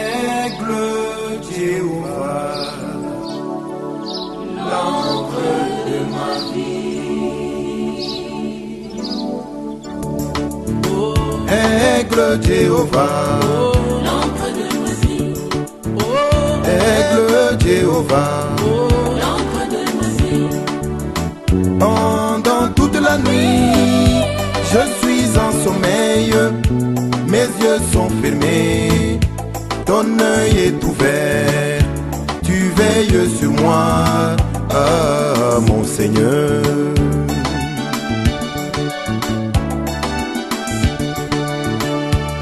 Aigle Jéhovah, l'encre de ma vie. Aigle Jéhovah, l'encre de ma vie. Aigle Jéhovah, l'encre de ma vie. Pendant toute la nuit, je suis en sommeil, mes yeux sont fermés, ton œil est ouvert, tu veilles sur moi, ah, mon Seigneur.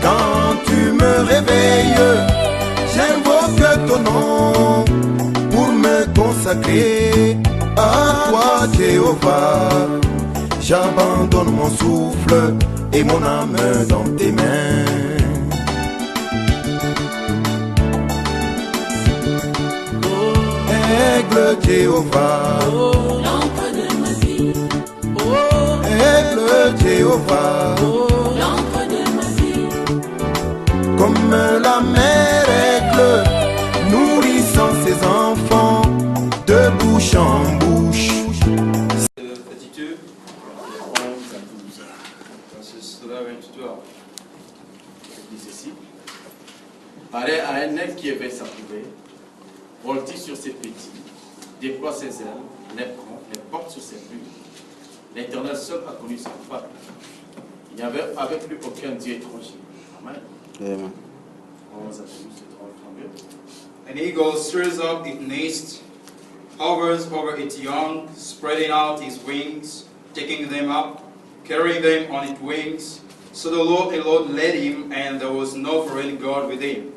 Quand tu me réveilles, j'invoque ton nom pour me consacrer à toi, Jéhovah. J'abandonne mon souffle et mon âme dans tes mains. Aigle Jéhovah, l'encre de ma vie. Aigle Jéhovah, l'encre de ma vie. comme la mère aigle, nourrissant ses enfants de bouche en bouche. Petit 2, 11 à 12. Verses 11 to 12. Il dit ceci. Pareil à un aigle qui avait sa couvée, voltige sur ses petits, déploie ses ailes, les prend, les porte sur ses plumes. L'Éternel seul a connu son peuple. Il n'y avait avec lui aucun Dieu étranger. Amen. Amen. 11 à 12, c'est 32. An eagle stirs up its nest, hovers over its young, spreading out its wings, taking them up, carrying them on its wings. So the Lord led him, and there was no foreign God with him.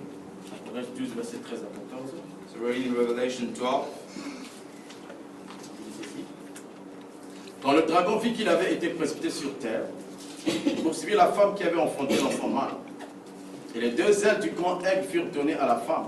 Genèse 12, verset 13 à 14. So we're in Revelation 12. Quand le dragon vit qu'il avait été précipité sur terre, il poursuivit la femme qui avait enfanté l'enfant mâle. Et les deux ailes du grand aigle furent données à la femme,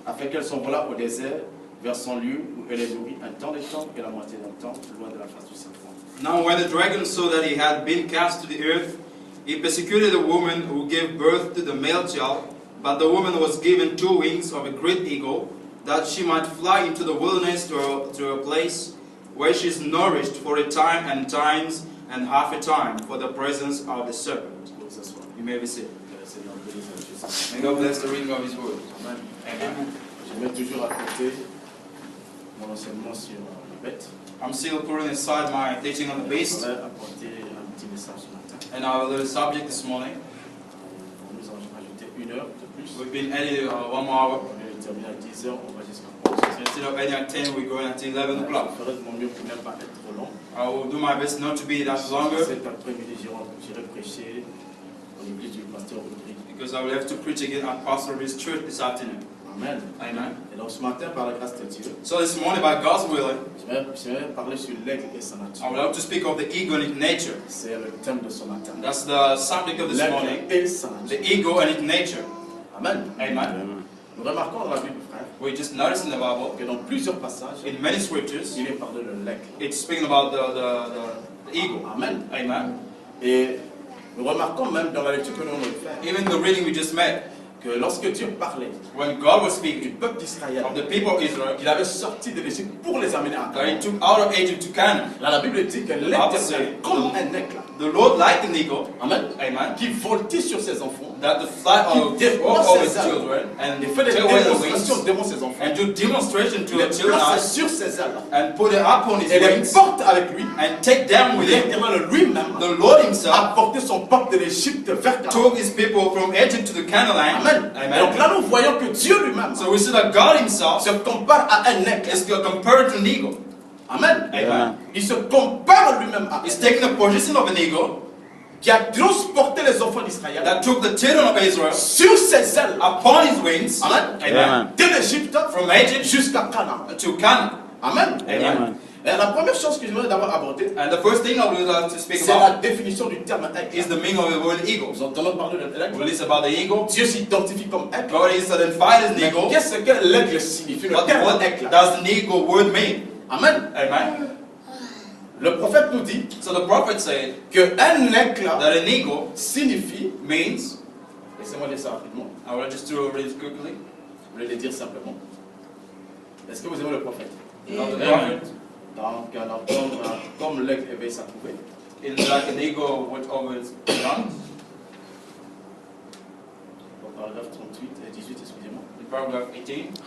afin qu'elle s'envolât au désert, vers son lieu où elle est nourrie un temps de temps et la moitié d'un temps, loin de la face du serpent. Now when the dragon saw that he had been cast to the earth, he persecuted the woman who gave birth to the male child. But the woman was given 2 wings of a great eagle, that she might fly into the wilderness to a place where she is nourished for a time and times and half a time for the presence of the serpent. You may be seated. May God bless the reading of His word. Amen. Amen. Je vais toujours à côté mon enseignement sur les bêtes. I'm still putting aside my teaching on the Je beast, vais apporter un petit message ce matin. and our little subject this morning. Nous allons ajouter 1 heure de plus. We've been adding 1 more hour. On est terminé à 10 heures, on va jusqu'à 11 heures. Instead of ending at 10, we're going until 11 o'clock. Je ferai de mon mieux pour ne pas être trop long. I will do my best not to be that longer, Cet après-midi, j'irai prêcher à l'église du pasteur Rodrigue. because I will have to preach again at Pastor Reed's church this afternoon. Amen. Amen. Et donc ce matin, par la grâce de Dieu, So this morning, by God's willing, je vais parler sur l'aigle et sa I nature. would like to speak of the eagle and its nature. C'est le thème de ce matin. That's the subject of this morning. L'aigle et sa The nature. eagle and its nature. Amen. Amen. Nous remarquons dans la Bible, frère, We just noticed in the Bible, que dans plusieurs passages, in many scriptures, il est parlé de l'aigle. it's speaking about the eagle. Amen. Amen. Et nous remarquons même dans la lecture que nous avons faite, Even the reading we just made, que lorsque Dieu parlait when God was du speaking peuple d'Israël, of the people of Israel, qu'il avait sorti de l'Égypte pour les amener à that He Canaan. took out of Egypt to Canaan, Là, la Bible dit que l'Éternel, comme un aigle, the Lord like an eagle, amen, amen, qui voltige sur ses enfants, that the fly of all His children, and il fait des take away the démonstrations wings, devant ses enfants, and do demonstration to les the children, place sur ses ailes, and put it up on His et les wings, porte avec lui. and take them with Him. L'Éternel lui-même The Lord a Himself porté son peuple de l'Égypte vers Canaan. took His people from Egypt to the Canaan land. Amen. Amen. Donc là, nous voyons que Dieu lui-même So we see that God Himself se compare à un aigle. is compared to an eagle. Amen. Amen. Il se compare lui-même à He's taking the position of an eagle qui a transporté les enfants d'Israël that took the children of Israel sur ses ailes. upon His wings. Amen. Amen. De l'Égypte From Egypt jusqu'à Canaan. to Canaan. Amen. Amen. Et la première chose que je voudrais d'abord aborder, And the first thing I would like to speak c'est la about définition du terme aigle. is the meaning of the word eagle. Nous entendons parler de l'aigle. We listen about the eagle. Dieu s'identifie comme aigle. God is identified as an Mais eagle. qu'est-ce que l'aigle signifie? Le But terme what aigle. does an eagle word mean? Amen. Amen. Le prophète nous dit So the prophet said qu'un aigle that an eagle signifie, means, laissez-moi dire ça rapidement, I will just do it quickly. je vais le dire simplement. Est-ce que vous aimez le prophète? Now the Amen. prophet Donc, alors, comme l'aigle éveille sa couvée, is like an eagle with over its young. au paragraphe 38 et 18, excusez-moi. In paragraph 18.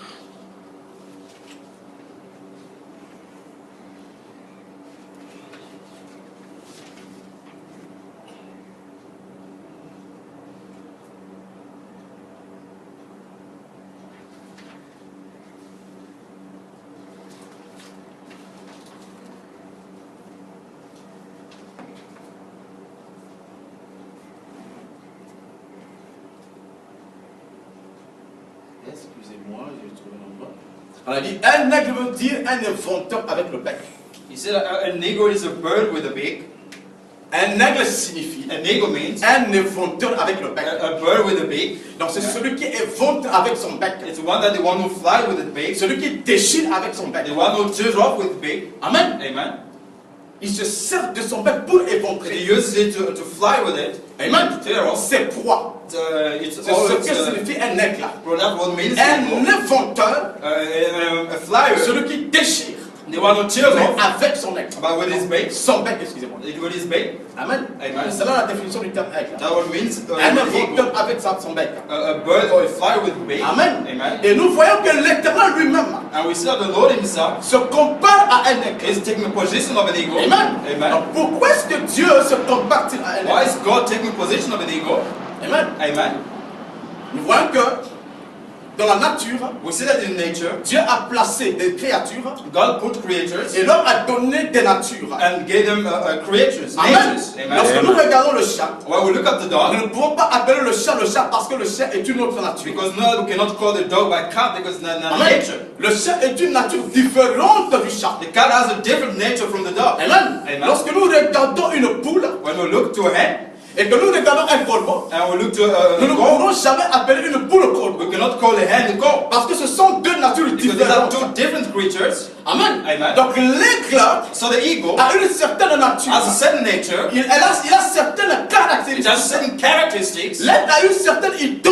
Excusez-moi, j'ai trouvé l'endroit. On a dit, un aigle veut dire un inventeur avec le bec. He said an eagle is a bird with a beak. Un aigle signifie An eagle means un inventeur avec le bec. a bird with a beak. Donc c'est celui qui invente avec son bec. It's the one who flies with a beak. Celui qui déchire avec son bec. The one who tears off with the beak. Amen. Amen. Il se sert de son bec pour He éventrer. uses it to fly with it. Amen. Tear off. Ses proies. It's C'est ce que always signifie un aigle. that's what means Un eagle. inventeur, A flyer. celui qui déchire The one who tears mais off. avec son aigle. But with his beak. Son bec, excusez-moi. With his beak. Amen. Amen. C'est là la définition du terme aigle. That what means Un an inventeur eagle. avec son bec. A bird or a flyer with a beak. Amen. Amen. Et nous voyons que l'Éternel lui-même And we see that the Lord himself se compare à un aigle. is taking the position of an eagle. Amen. Amen. Donc pourquoi est-ce que Dieu se compare-t-il à un Why aigle? is God taking the position of an eagle? Amen. Amen. Nous voyons que dans la nature, We see that in nature, Dieu a placé des créatures God put creatures et leur a donné des natures. and gave them creatures, Amen. natures. Lorsque Amen. nous regardons le chat, When we look at the nous dog, ne pouvons pas appeler le chat parce que le chat est une autre nature. because no, we cannot call the dog by cat because it's not Amen. nature. Le chat est une nature différente du chat. The cat has a different nature from the dog. Amen. Amen. Lorsque nous regardons une poule When we look to a hen et que nous regardons un corbeau, and we look to nous ne a goat, pouvons jamais appeler une poule corbeau. we cannot call a hen a goat Parce que ce sont deux natures because these are différentes. two different creatures. Amen. Amen. Donc l'aigle So the eagle a une certaine nature. has a certain nature, Il a certaines it caractéristiques. has certain characteristics, L'aigle a une certaine it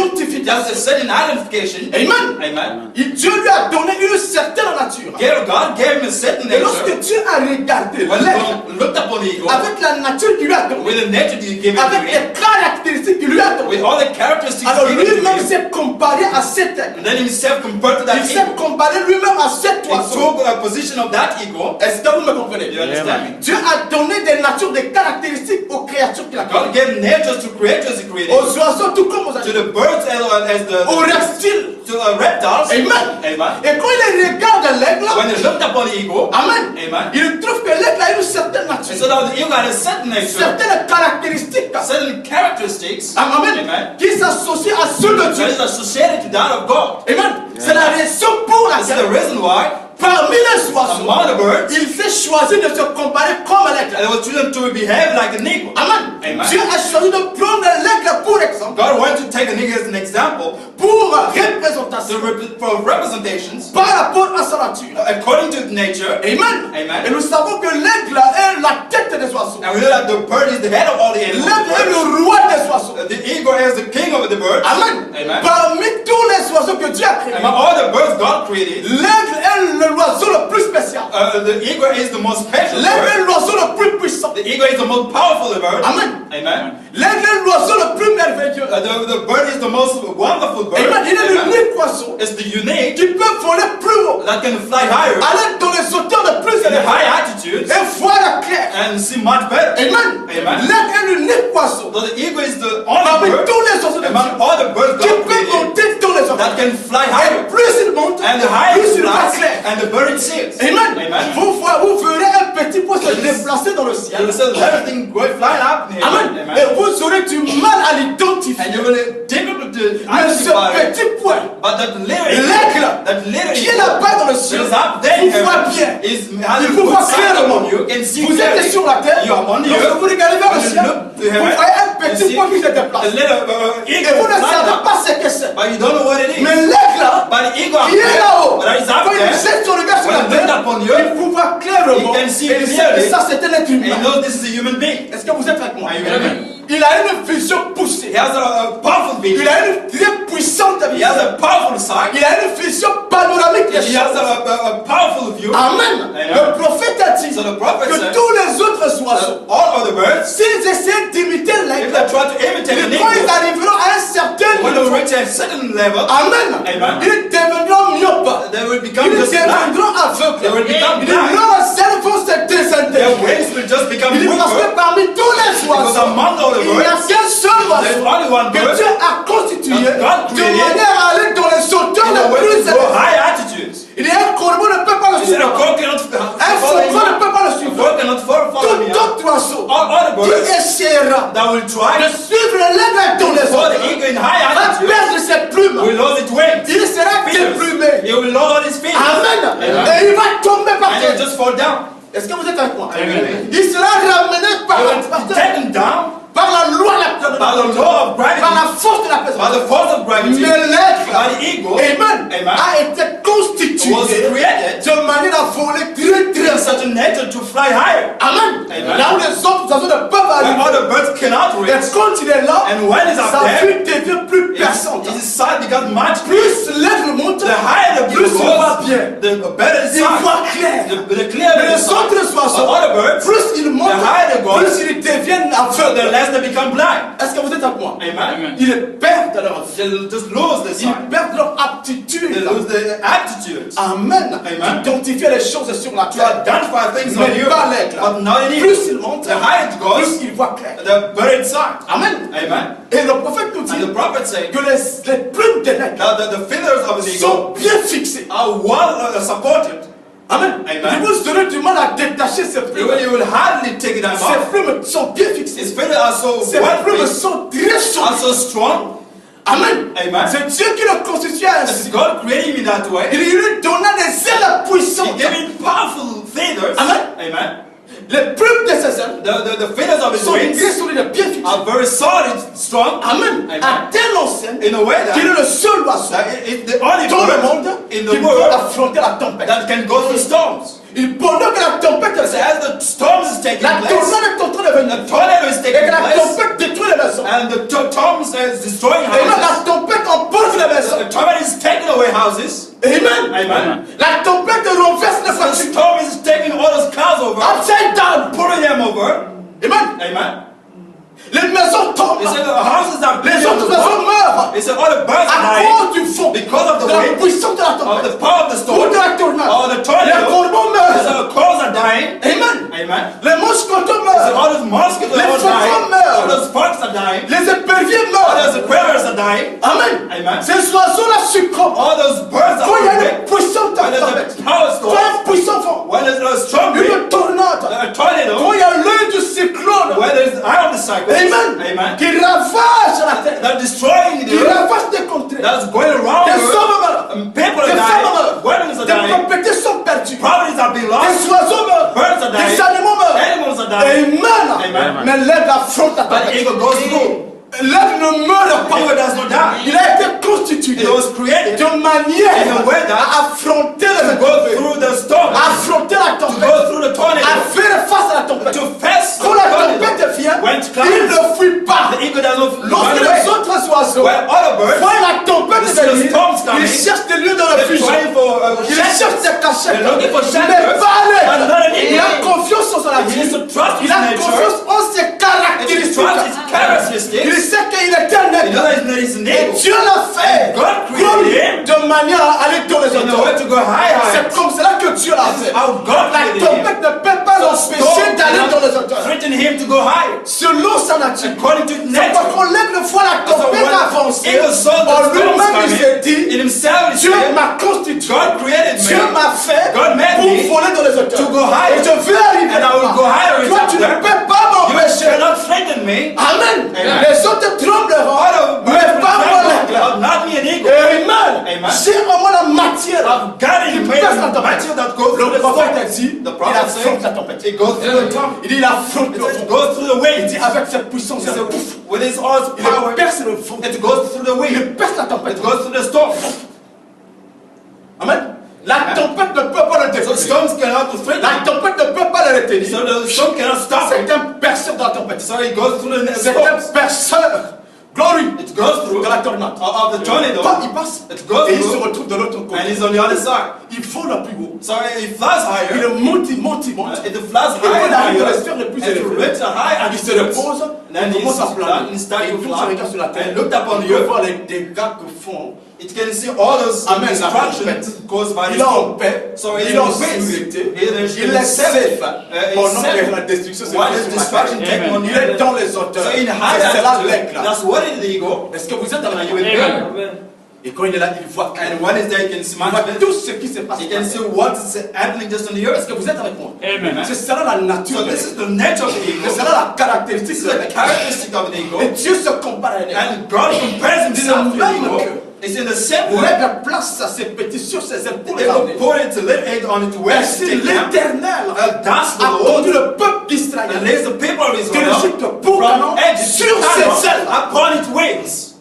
has a identification. certain identification. Amen. Amen. Dieu lui a donné une certaine nature. God gave him a certain Et lorsque nature. Dieu a regardé When l'aigle God looked upon the eagle, avec la nature qu'il lui a donnée, with the nature that he gave avec him, les caractéristiques qu'il lui a données, with all the characteristics alors given to lui-même him, s'est comparé à cet aigle. and then himself compared to that Il s'est eagle, comparé lui-même à cet he oiseau. took a position of that eagle. Est-ce que vous me comprenez? You understand me? Dieu a donné des natures, des caractéristiques aux créatures qu'il a God créées. gave natures to creatures he created, Aux oiseaux tout comme aux to animaux. the birds as Aux reptiles. to reptiles. Amen. Amen. Et quand il regarde l'aigle, When he looked upon the eagle, amen, amen, il trouve que l'aigle a une certaine and so nature, that the eagle had a certain nature, certaines caractéristiques, certain characteristics, amen, amen, qui s'associent à ceux de that Dieu. is associated to that of God. Amen. C'est la raison pour That's the laquelle, reason why parmi les oiseaux, among the birds, il s'est choisi de se comparer comme l'aigle. it was chosen to behave like an eagle. Amen. Amen. Dieu a choisi de prendre l'aigle pour exemple, God wanted to take an eagle as an example pour représentation, for representations par rapport à sa nature. according to nature. Amen. Amen. Et nous savons que l'aigle est la tête des oiseaux. And we know that the bird is the head of all the animals. L'aigle est le roi des oiseaux. The eagle is the king of the birds. Amen. Amen. Parmi tous les oiseaux que Dieu a créés, Among all the birds God created, l'aigle est l'oiseau le plus spécial. the eagle is the most special L'aigle bird. est l'oiseau le plus puissant. The eagle is the most powerful bird. Amen. Amen. L'aigle est l'oiseau le plus merveilleux. The bird is the most wonderful bird. Amen. Il est Amen. l'unique oiseau It's the unique qui peut voler plus haut, that can fly higher aller dans les hauteurs de plus in the élevées high altitudes et voir clair. and see much better. Amen. Amen. L'aigle est l'unique oiseau So the eagle is the parmi only bird tous les oiseaux de among Dieu all the birds qui God peut created monter dans les that hauteurs. can fly Et higher. plus il monte, And the higher plus it il va flies, clair. and the bird it sees. Amen. Amen. Vous verrez un petit point se déplacer dans le ciel. And so everything going flying up in heaven. Amen. Amen. Et vous aurez du mal à l'identifier. And you will difficult to Mais ce identify it. petit point, But that little l'aigle, that little qui est là-bas dans le that ciel, is up there in vous voit heaven bien. is has Il a vous good voit sight clairement. upon you. You can see Vous êtes clearly. sur la terre. You are on the Lorsque earth. vous regardez vers le When you ciel, look to vous heaven, voyez un petit point qui se déplace. The little Et eagle vous ne fly savez down. pas ce que c'est. But you don't know what it is. Mais l'aigle là, But the eagle up qui est there, là-haut, but he's up quand il there, jette son regard sur la when he looked terre, upon the il earth, peut voir clairement. he can see Et il sait clearly. que ça c'est un être and he humain. knows this is a human being. Est-ce que vous êtes avec moi? Amen. Il a une vision poussée. He has a powerful vision. Il a une très puissante He has vision. a powerful sight. Il a une vision panoramique des He has choses. a powerful view. Amen. Amen. Le prophète a dit So the prophet que said, tous les autres oiseaux, all other birds, s'ils essaient d'imiter if l'aigle, they try to imitate an quand ils eagle, arriveront à un certain when they niveau, reach a certain level, Amen, Amen. ils deviendront myopes. they will become Ils just blind. deviendront aveugles. They will become Ils blind. leurs ailes vont se Their désintégrer. wings will just become Il dit parce que weaker. parmi tous les Because oiseaux, among all the il n'y a birds, qu'un seul there's oiseau only one que bird Dieu a constitué that God de created manière à aller dans les hauteurs in a les way plus to go élevées. high altitudes. Il y a un corbeau ne peut pas le He said a suivre. crow cannot Un follow faucon ne me. peut pas le A suivre. crow cannot follow Tout me. autre oiseau All other qui birds essaiera that will de try suivre l'aigle dans les for the hauteurs eagle in high va altitude perdre ses plumes. will lose its wings. Il sera déplumé. He will lose his feet. Amen. Amen. Et il va tomber par And he will terre. just fall down. Est-ce que vous êtes avec moi? Amen. Il sera ramené par He la, will be taken down par la loi by the de law of par gravity, la force de la by présence. the force of gravity, Mais l'aigle, by the eagle, Amen, Amen, a été constitué was created de manière à voler très très in haut. such a nature to fly higher. Amen. Amen. Là où les autres oiseaux ne peuvent Where aller. other birds cannot Et reach. quand il est là, And when he's up sa there, vue devient plus perçante. his sight becomes much Plus l'aigle monte, the higher the plus view il voit goes, bien. the better the Il sight. voit clair. The clearer Mais the les sight. autres But oiseaux, other birds, plus ils montent, the higher they go, plus ils deviennent the aveugles. less they become blind. Est-ce que vous êtes avec moi? Amen. Ils perdent leur vie. They'll just lose the sight. Ils perdent leur aptitude. They lose the aptitude Amen. Amen. D'identifier les choses sur la to terre. identify things on Mais you, pas l'aigle. but not in Plus it. ils montent, The higher it plus goes, ils voient clair. the better its sight. Amen. Amen. Et le prophète nous And the dit prophet said que les plumes de l'aigle that the feathers of the eagle sont bien fixées. are well supported. Amen. Amen. Vous aurez du mal à détacher ces plumes. You will hardly take it out. Ces plumes sont bien fixées. His feathers are so Ces well plumes fixed, sont très are solides. so strong. Amen. Amen. C'est Dieu qui le constitue ainsi. It's God created him in that way. Il lui donna des ailes He puissantes. gave him powerful feathers. Amen. Amen. Les plumes de ses ailes The feathers of his sont très wings solides, bien fixées. are very solid, strong. Amen. Amen. À telle enseigne In a way that, qu'il est le seul oiseau it's the only dans le bird monde in qui the peut world affronter la tempête. that can go through storms. Pendant que la tempête So est as the storms is taking la place, tornade est en train de venir. the tornado is Et taking que la place, tempête détruit les maisons. and the storms is destroying Et là, houses. la tempête emporte les maisons. The tornado is taking away houses. Amen. Amen. La tempête renverse les The voitures. storm is taking all those cars over, Upside down. pulling them over. Amen. Amen. Les maisons tombent. He said the houses are Les built on autres the maisons rock. meurent. He said all the birds are À dying cause du fond. because of the De la wind, puissance de la of tempête. the power of the Ou storm, de la tornade. or the Les tornado. corbeaux He meurent. said the crows are dying. Amen. Amen. Les mosquitons He said meurent. all those mosquitoes Les are all dying. faucons meurent. All those foxes are dying. Les éperviers All meurent. those quailers are dying. Amen. Amen. Ces oiseaux-là succombent. All those birds are Quand il y a dying. une puissante When there's tempête. a power Quand il y storm, a un puissant vent. when there's a strong wind, Une tornade. a tornado, Quand il y a l'œil du cyclone. when there's the eye of the cycle, Amen. Amen, Qui ravage la terre. that destroying the Qui earth, ravage des contrées. that's going around Des the earth. hommes meurent. People are Des femmes dying, meurent. weddings are Des dying, propriétés sont perdues. properties are being Des lost, oiseaux meurent. birds are Des dying, animaux meurent. animals are dying, Amen. Amen. Mais l'aigle affronte la but the tempête. eagle goes through. L'aigle ne meurt The pas. eagle does not die. Il a été constitué It was created de manière in a way that à affronter to les go tempêtes, through the storm, à affronter la to tempête, go through the tornado, à faire face à la tempête. to face the Quand la tornado. tempête vient, When it comes, il ne fuit pas. the eagle does not run Lorsque away. les autres oiseaux When other birds, voient la tempête They see the venir, storms coming. ils cherchent des lieux de they're refuge. trying for Ils shelter. cherchent des cachettes. They're looking for Mais shelter. pas But not an l'aigle. Il eagle. a confiance en la He needs to nature. trust his Il a nature. confiance en ses And to caractéristiques. trust his Il characteristics. sait qu'il est un He aigle. knows that he's an Et eagle. Dieu l'a fait God created him de manière à aller dans les in a way hauteurs. to go higher. C'est comme cela que Dieu l'a This fait. is how God La created him. tempête ne peut pas l'empêcher d'aller dans les hauteurs. Threaten him to go higher. Selon sa nature. According to C'est nature. quand l'aigle voit la So tempête when avancer, eagle saw the en storms lui-même il coming, s'est dit, in himself he Dieu said, m'a constitué. God created Dieu me m'a fait God made pour me voler dans les hauteurs. to go higher. Et je vais arriver And I will go higher là-bas. in Toi, tu ne chapter. peux pas You m'empêcher. cannot threaten me. Amen. Amen. Les autres trembleront, mais pas moi l'aigle. Not me an eagle. Amen. Amen. J'ai vraiment la matière I've got qui it passe la made tempête. material that goes Le through Le prophète a storm. dit, The il prophet affronte la said, tempête. it goes through the storm. Il dit, il affronte It le says, it vent. goes through the Il wind. dit, avec cette puissance, He il said, pouf, with his horse il power, perce le vent. it goes through the Il wind. perce la tempête. It goes through the storm. Amen. La tempête ne peut pas le So détruire. storms cannot threaten La him. tempête ne peut pas le retenir. So the storm cannot stop C'est him. un perceur dans la tempête. So it goes through the C'est storm. un perceur. Glory. It goes through Dans la tornade. of the tornado. Quand il passe, It goes et il se through retrouve de l'autre and côté. he's on the other side. Il vole le plus haut. So it flies Il higher. monte, il monte, il monte. It flies Et quand higher il and arrive à higher. la sphère le plus And to élevée, reach a high il se repose, then il he commence à sits down planer. and he starts Et to il se fly. regarde sur la terre. And looked up on Il the peut earth. voir les dégâts que font. It can see all those Amen. destruction caused by the Il est en storm. paix, So il he's est en in peace. sécurité, He is il est safe pendant que safe la destruction se while fait the sur la destruction terre. taking on Il the est earth. dans les hauteurs. So in C'est high là altitude, l'éclat. that's what it is the ego. Est-ce que vous êtes avec And you moi? will Amen. Et quand il est là, il voit And when is there, you can see il voit tout ce qui se passe. you can see what is happening just on the earth. Est-ce que vous êtes avec moi? Amen. C'est cela la nature. So this is the nature of the ego. C'est cela la caractéristique This de is the l'être. characteristic of the Et ego. Dieu se compare à l'être. And God compares himself to the ego. It's in the same way. L'être place ses petits sur ses épaules. The ego put it to live it on it to where Ainsi, it's taken. l'Éternel That's the a conduit Lord. le peuple d'Israël And lays the people of de Israel l'Égypte pour from edge sur to ses ailes. upon its wings.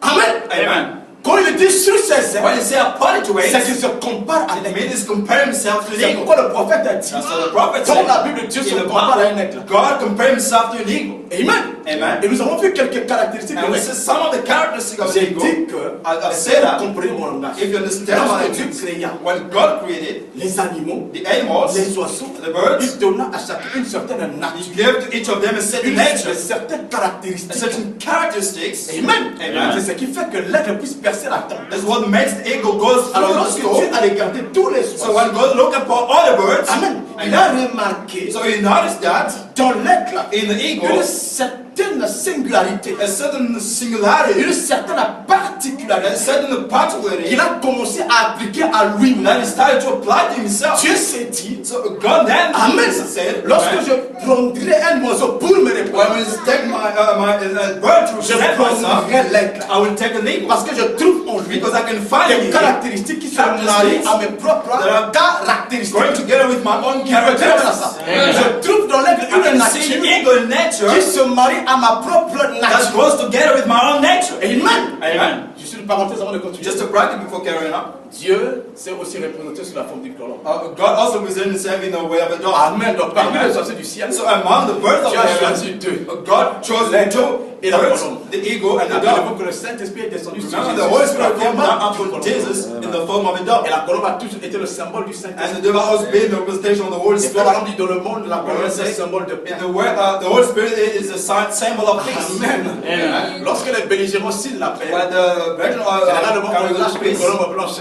Amen. Amen. Quand il dit sur ses When ailes, you say upon its wings, c'est qu'il se compare à it l'aigle. means compare himself to the C'est eagle. pourquoi le prophète a dit, That's what the prophet dans said. la Bible, Dieu se In the compare à un Bible, aigle. God compared himself to an eagle. Amen. Amen. Et nous avons vu quelques caractéristiques de And this l'aigle. is some of the characteristics of the J'ai eagle. dit que, I've said that. comprenez mon langage. If you understand what I Lorsque Dieu mean, créa when God created les animaux, the animals, les oiseaux, the birds, il donna à chacun une certaine He nature, gave to each of them a certain nature, certaines a caractéristiques. certain characteristics. Amen. Amen. C'est ce qui fait que l'aigle puisse percer la tempête. That's what makes the eagle go Alors through the lorsque storm. Dieu a regardé tous les So oiseaux, when God looked upon all the birds, Amen, il a remarqué so he noticed that dans l'aigle in the eagle, une certaine singularité, a certain singularity, une certaine a particularité certain particularity qu'il a commencé à appliquer à lui-même. that he started to apply to himself. Dieu s'est dit, So God then Amen, said, lorsque Amen, je prendrai un oiseau pour me when répondre, we take my bird to je represent myself, prendrai l'aigle. I will take an eagle Parce que je trouve en lui because I can find des it caractéristiques qui sont mariées à mes propres caractéristiques. going together with my own Qui veut dire ça? characteristics. Je trouve dans l'aigle I une can see nature eagle nature qui se marie à ma propre that nature. goes together with my own nature. Amen. Amen. Je suis une parenthèse avant de continuer. Just a bracket before carrying on. Dieu s'est aussi représenté sous la forme du colombe. God also presented himself in the way of a dog. Amen. Donc parmi Amen. les oiseaux du ciel, So among the birds of Dieu a heaven, choisi deux. God chose the two Et la birds, colombe. the eagle and the Rappelez-vous dog. que le Saint-Esprit est descendu sur Remember, Jésus the Holy sous la Spirit came forme down du upon colombe. Jesus in the form of a dog. Et la colombe a toujours été le symbole du And Saint-Esprit. the dog has been the representation of the Holy Et Spirit. par exemple, dit dans le monde, la colombe c'est un symbole de paix. In the Holy Spirit is a symbol of peace. Amen. Amen. Lorsque les belligérants signent la paix, When the version généralement on carrying lâche the une peace, colombe blanche.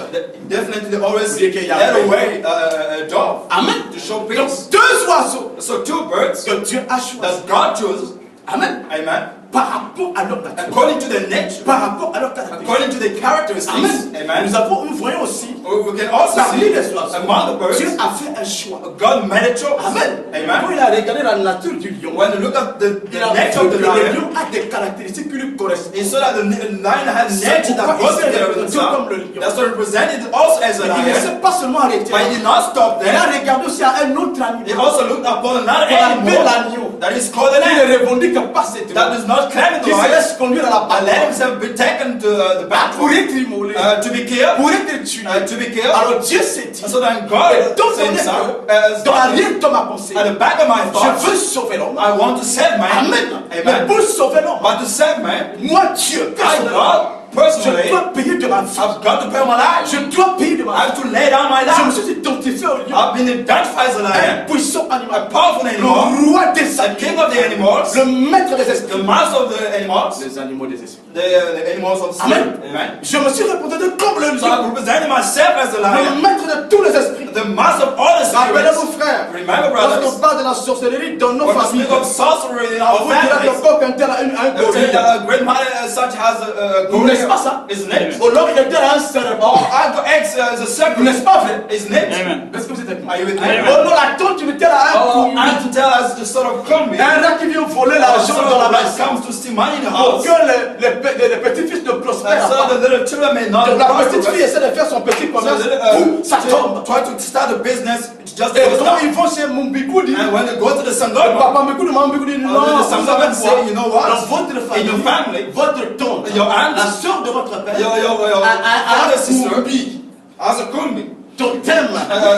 definitely they always Vous qu'il y a let paix. away a dove Amen. to show Donc peace. deux oiseaux So two birds que Dieu a choisis. that God chose, Amen. amen, Par rapport à leur nature. according to their nature, Par rapport à leur caractère. according to their characteristics. Amen. Amen. Nous voyons aussi, We can also parmi see les oiseaux, among the birds, Dieu a fait un choix. God made a choice. Amen. Quand Amen. il a regardé la nature du lion, When you look at the il a nature vu of que the le lion, lion a des caractéristiques qui lui correspondent. he saw that the lion had C'est nature that pourquoi goes il s'est together with représenté himself. comme le lion. That's what represented also as a Il ne lion. s'est pas seulement arrêté. But he did not stop Il a there. regardé aussi à un autre He animal. also looked upon another Qu'on appelle animal l'agneau. that is called an Qui lamb. ne revendique pas cette That does not claim qui the se lion. laisse conduire à la And let parole. himself be taken to the Pour battle être immolé. to be killed. Pour être tué. To be killed. Alors Dieu s'est dit, And so then God donc said himself, dans l'arrière de ma pensée, at the back of my je thoughts, veux sauver l'homme. I want to save man. Amen. Mais Amen. pour sauver l'homme, But to save man, moi Dieu, I, personnellement, God, je personally, dois payer de ma vie. I've got to pay my life. Je dois payer de I ma vie. have to lay down my Je me life. suis identifié au lion. I've been identified as a Un lion, puissant a animal. powerful Le animal, roi des a king of the animals, le maître des the esprits. master of the animals, Les animaux des esprits. the animals of spirit. Amen. Amen. Je me suis représenté comme le So I lion. represented myself as a lion, Le maître de tous les esprits. the master of all the Rappelez-vous, spirits. frère. Remember, brothers, Lorsqu'on parle de la sorcellerie dans nos when we familles, speak of sorcery in on our vous dira que families, coq un tel a un they'll say gorille. that a great mother such has a Nous ne gorilla. N'est-ce pas ça? Isn't it? Alors il était un serpent. Uncle X is a serpent. N'est-ce pas vrai? Isn't it? Amen. Est-ce que vous êtes avec moi? Are you with me? Oh non, la tante tu me tell un Oh, commis. and to tell us the sort of combi. Un rat qui vient voler l'argent dans la maison. comes to steal money in the Pour house. que les petits-fils ne prospèrent So pas. the little children may not Donc la petite prosper. fille essaie de faire son petit commerce. So the little, Ça tombe. try to start a business, it just Et goes quand down. ils vont chez Mumbikoudi, And when they go to the Sangoma, papa Mbikoudi, maman Mbikoudi, non, the vous Sangoma savez say, quoi? you know what? Dans votre In your famille, family, votre tante, your aunt, la sœur de votre père, your a father, sister, Kumbi, as a kumbi, totem,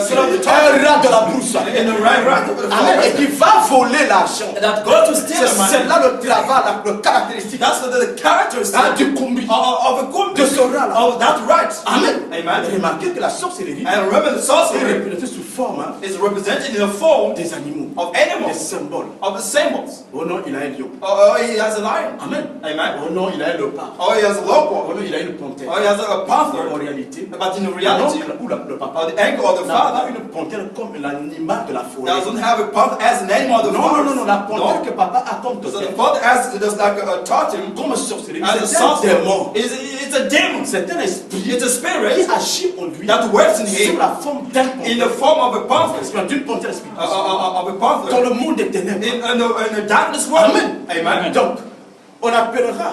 sort of the un rat de la brousse. in the right of the Amen. Et father, qui va voler l'argent. that go to steal the money. C'est là le travail, le caractéristique That's the characteristic du Kumbi, of a kumbi, de ce rat-là. of that right. Amen. Amen. Remarquez que la sorcellerie And remember, the est sorcery représentée sous forme is represented in the form des animaux, of des animals, symboles. of the symbols. Oh non, il a un lion. Oh, he has a lion. Amen. Amen. Oh non, il a un léopard. Oh, he has a Oh leopard. non, il a une panthère. Oh, he has a En panther. réalité, But in reality, l'oncle ou le papa the uncle or the n'a pas father une panthère comme l'animal de la forêt. doesn't have a panther as an animal of the Non, forest. non, non, non, la panthère No. que papa a comme So the totem, father has just like a totem comme sorcellerie, as a c'est un sorcerer. démon. It's a demon. C'est un esprit It's a qui spirit agit en lui that works in sous him la forme d'un in panthère. the form of a panther, Parce qu'il y a d'une panthère spirituelle of a dans panther le monde des ténèbres. in a darkness world. Amen. Amen. Donc, on appellera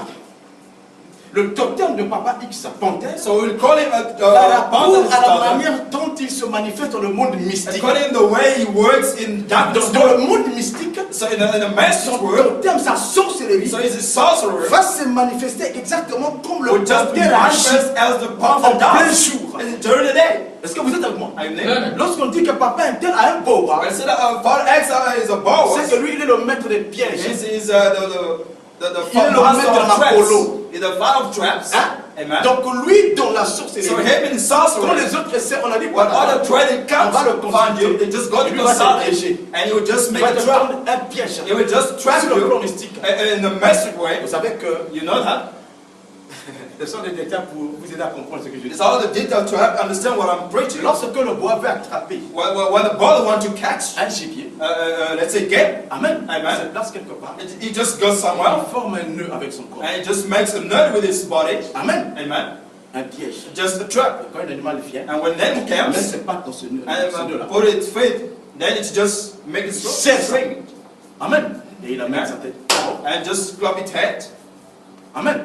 le totem de papa X panthère So we'll call him a par rapport panther à la totem, manière dont il se manifeste dans le monde mystique. according to the way he works in darkness Dans le world. monde mystique, So in a message son world, totem, sa sorcellerie, so he's a sorcerer. va se manifester exactement comme le Will just panthère agit manifest as the panther en plein does jour. during the day. Est-ce que vous êtes avec moi? Are you there? Lorsqu'on dit que papa un tel a un boa, When I say that Father X is a boss, c'est que lui, il est le maître des pièges. he's the Il est le master maître de of la traps. polo. He's the father of traps. Hein? Amen. Donc lui, dans la So sorcellerie, him in quand sorcery, les autres essaient, on a dit when quoi? other trading On va le comes find you, consulter. they just go to Il va te consult piéger. him, and he will just Il make va a te trap. prendre un piège. He will just trap Sur le plan you mystique. in a message way. Vous savez que You know that? ce sont des détails pour vous aider à comprendre ce que je dis. It's all the detail to help understand what I'm preaching. Lorsque le bois veut attraper When the ball wants to catch, un gibier, let's say game, amen, Amen. se place quelque part. he just goes somewhere Il forme un nœud avec son corps. and he just makes a knot with his body. Amen. Amen. Un piège. Just a trap. Quand un animal vient, And when them il met comes ses pattes dans ce nœud-là. and put its feet, then it's just make it Serre. swing Amen. Et il amène sa tête. and just club its head. Amen.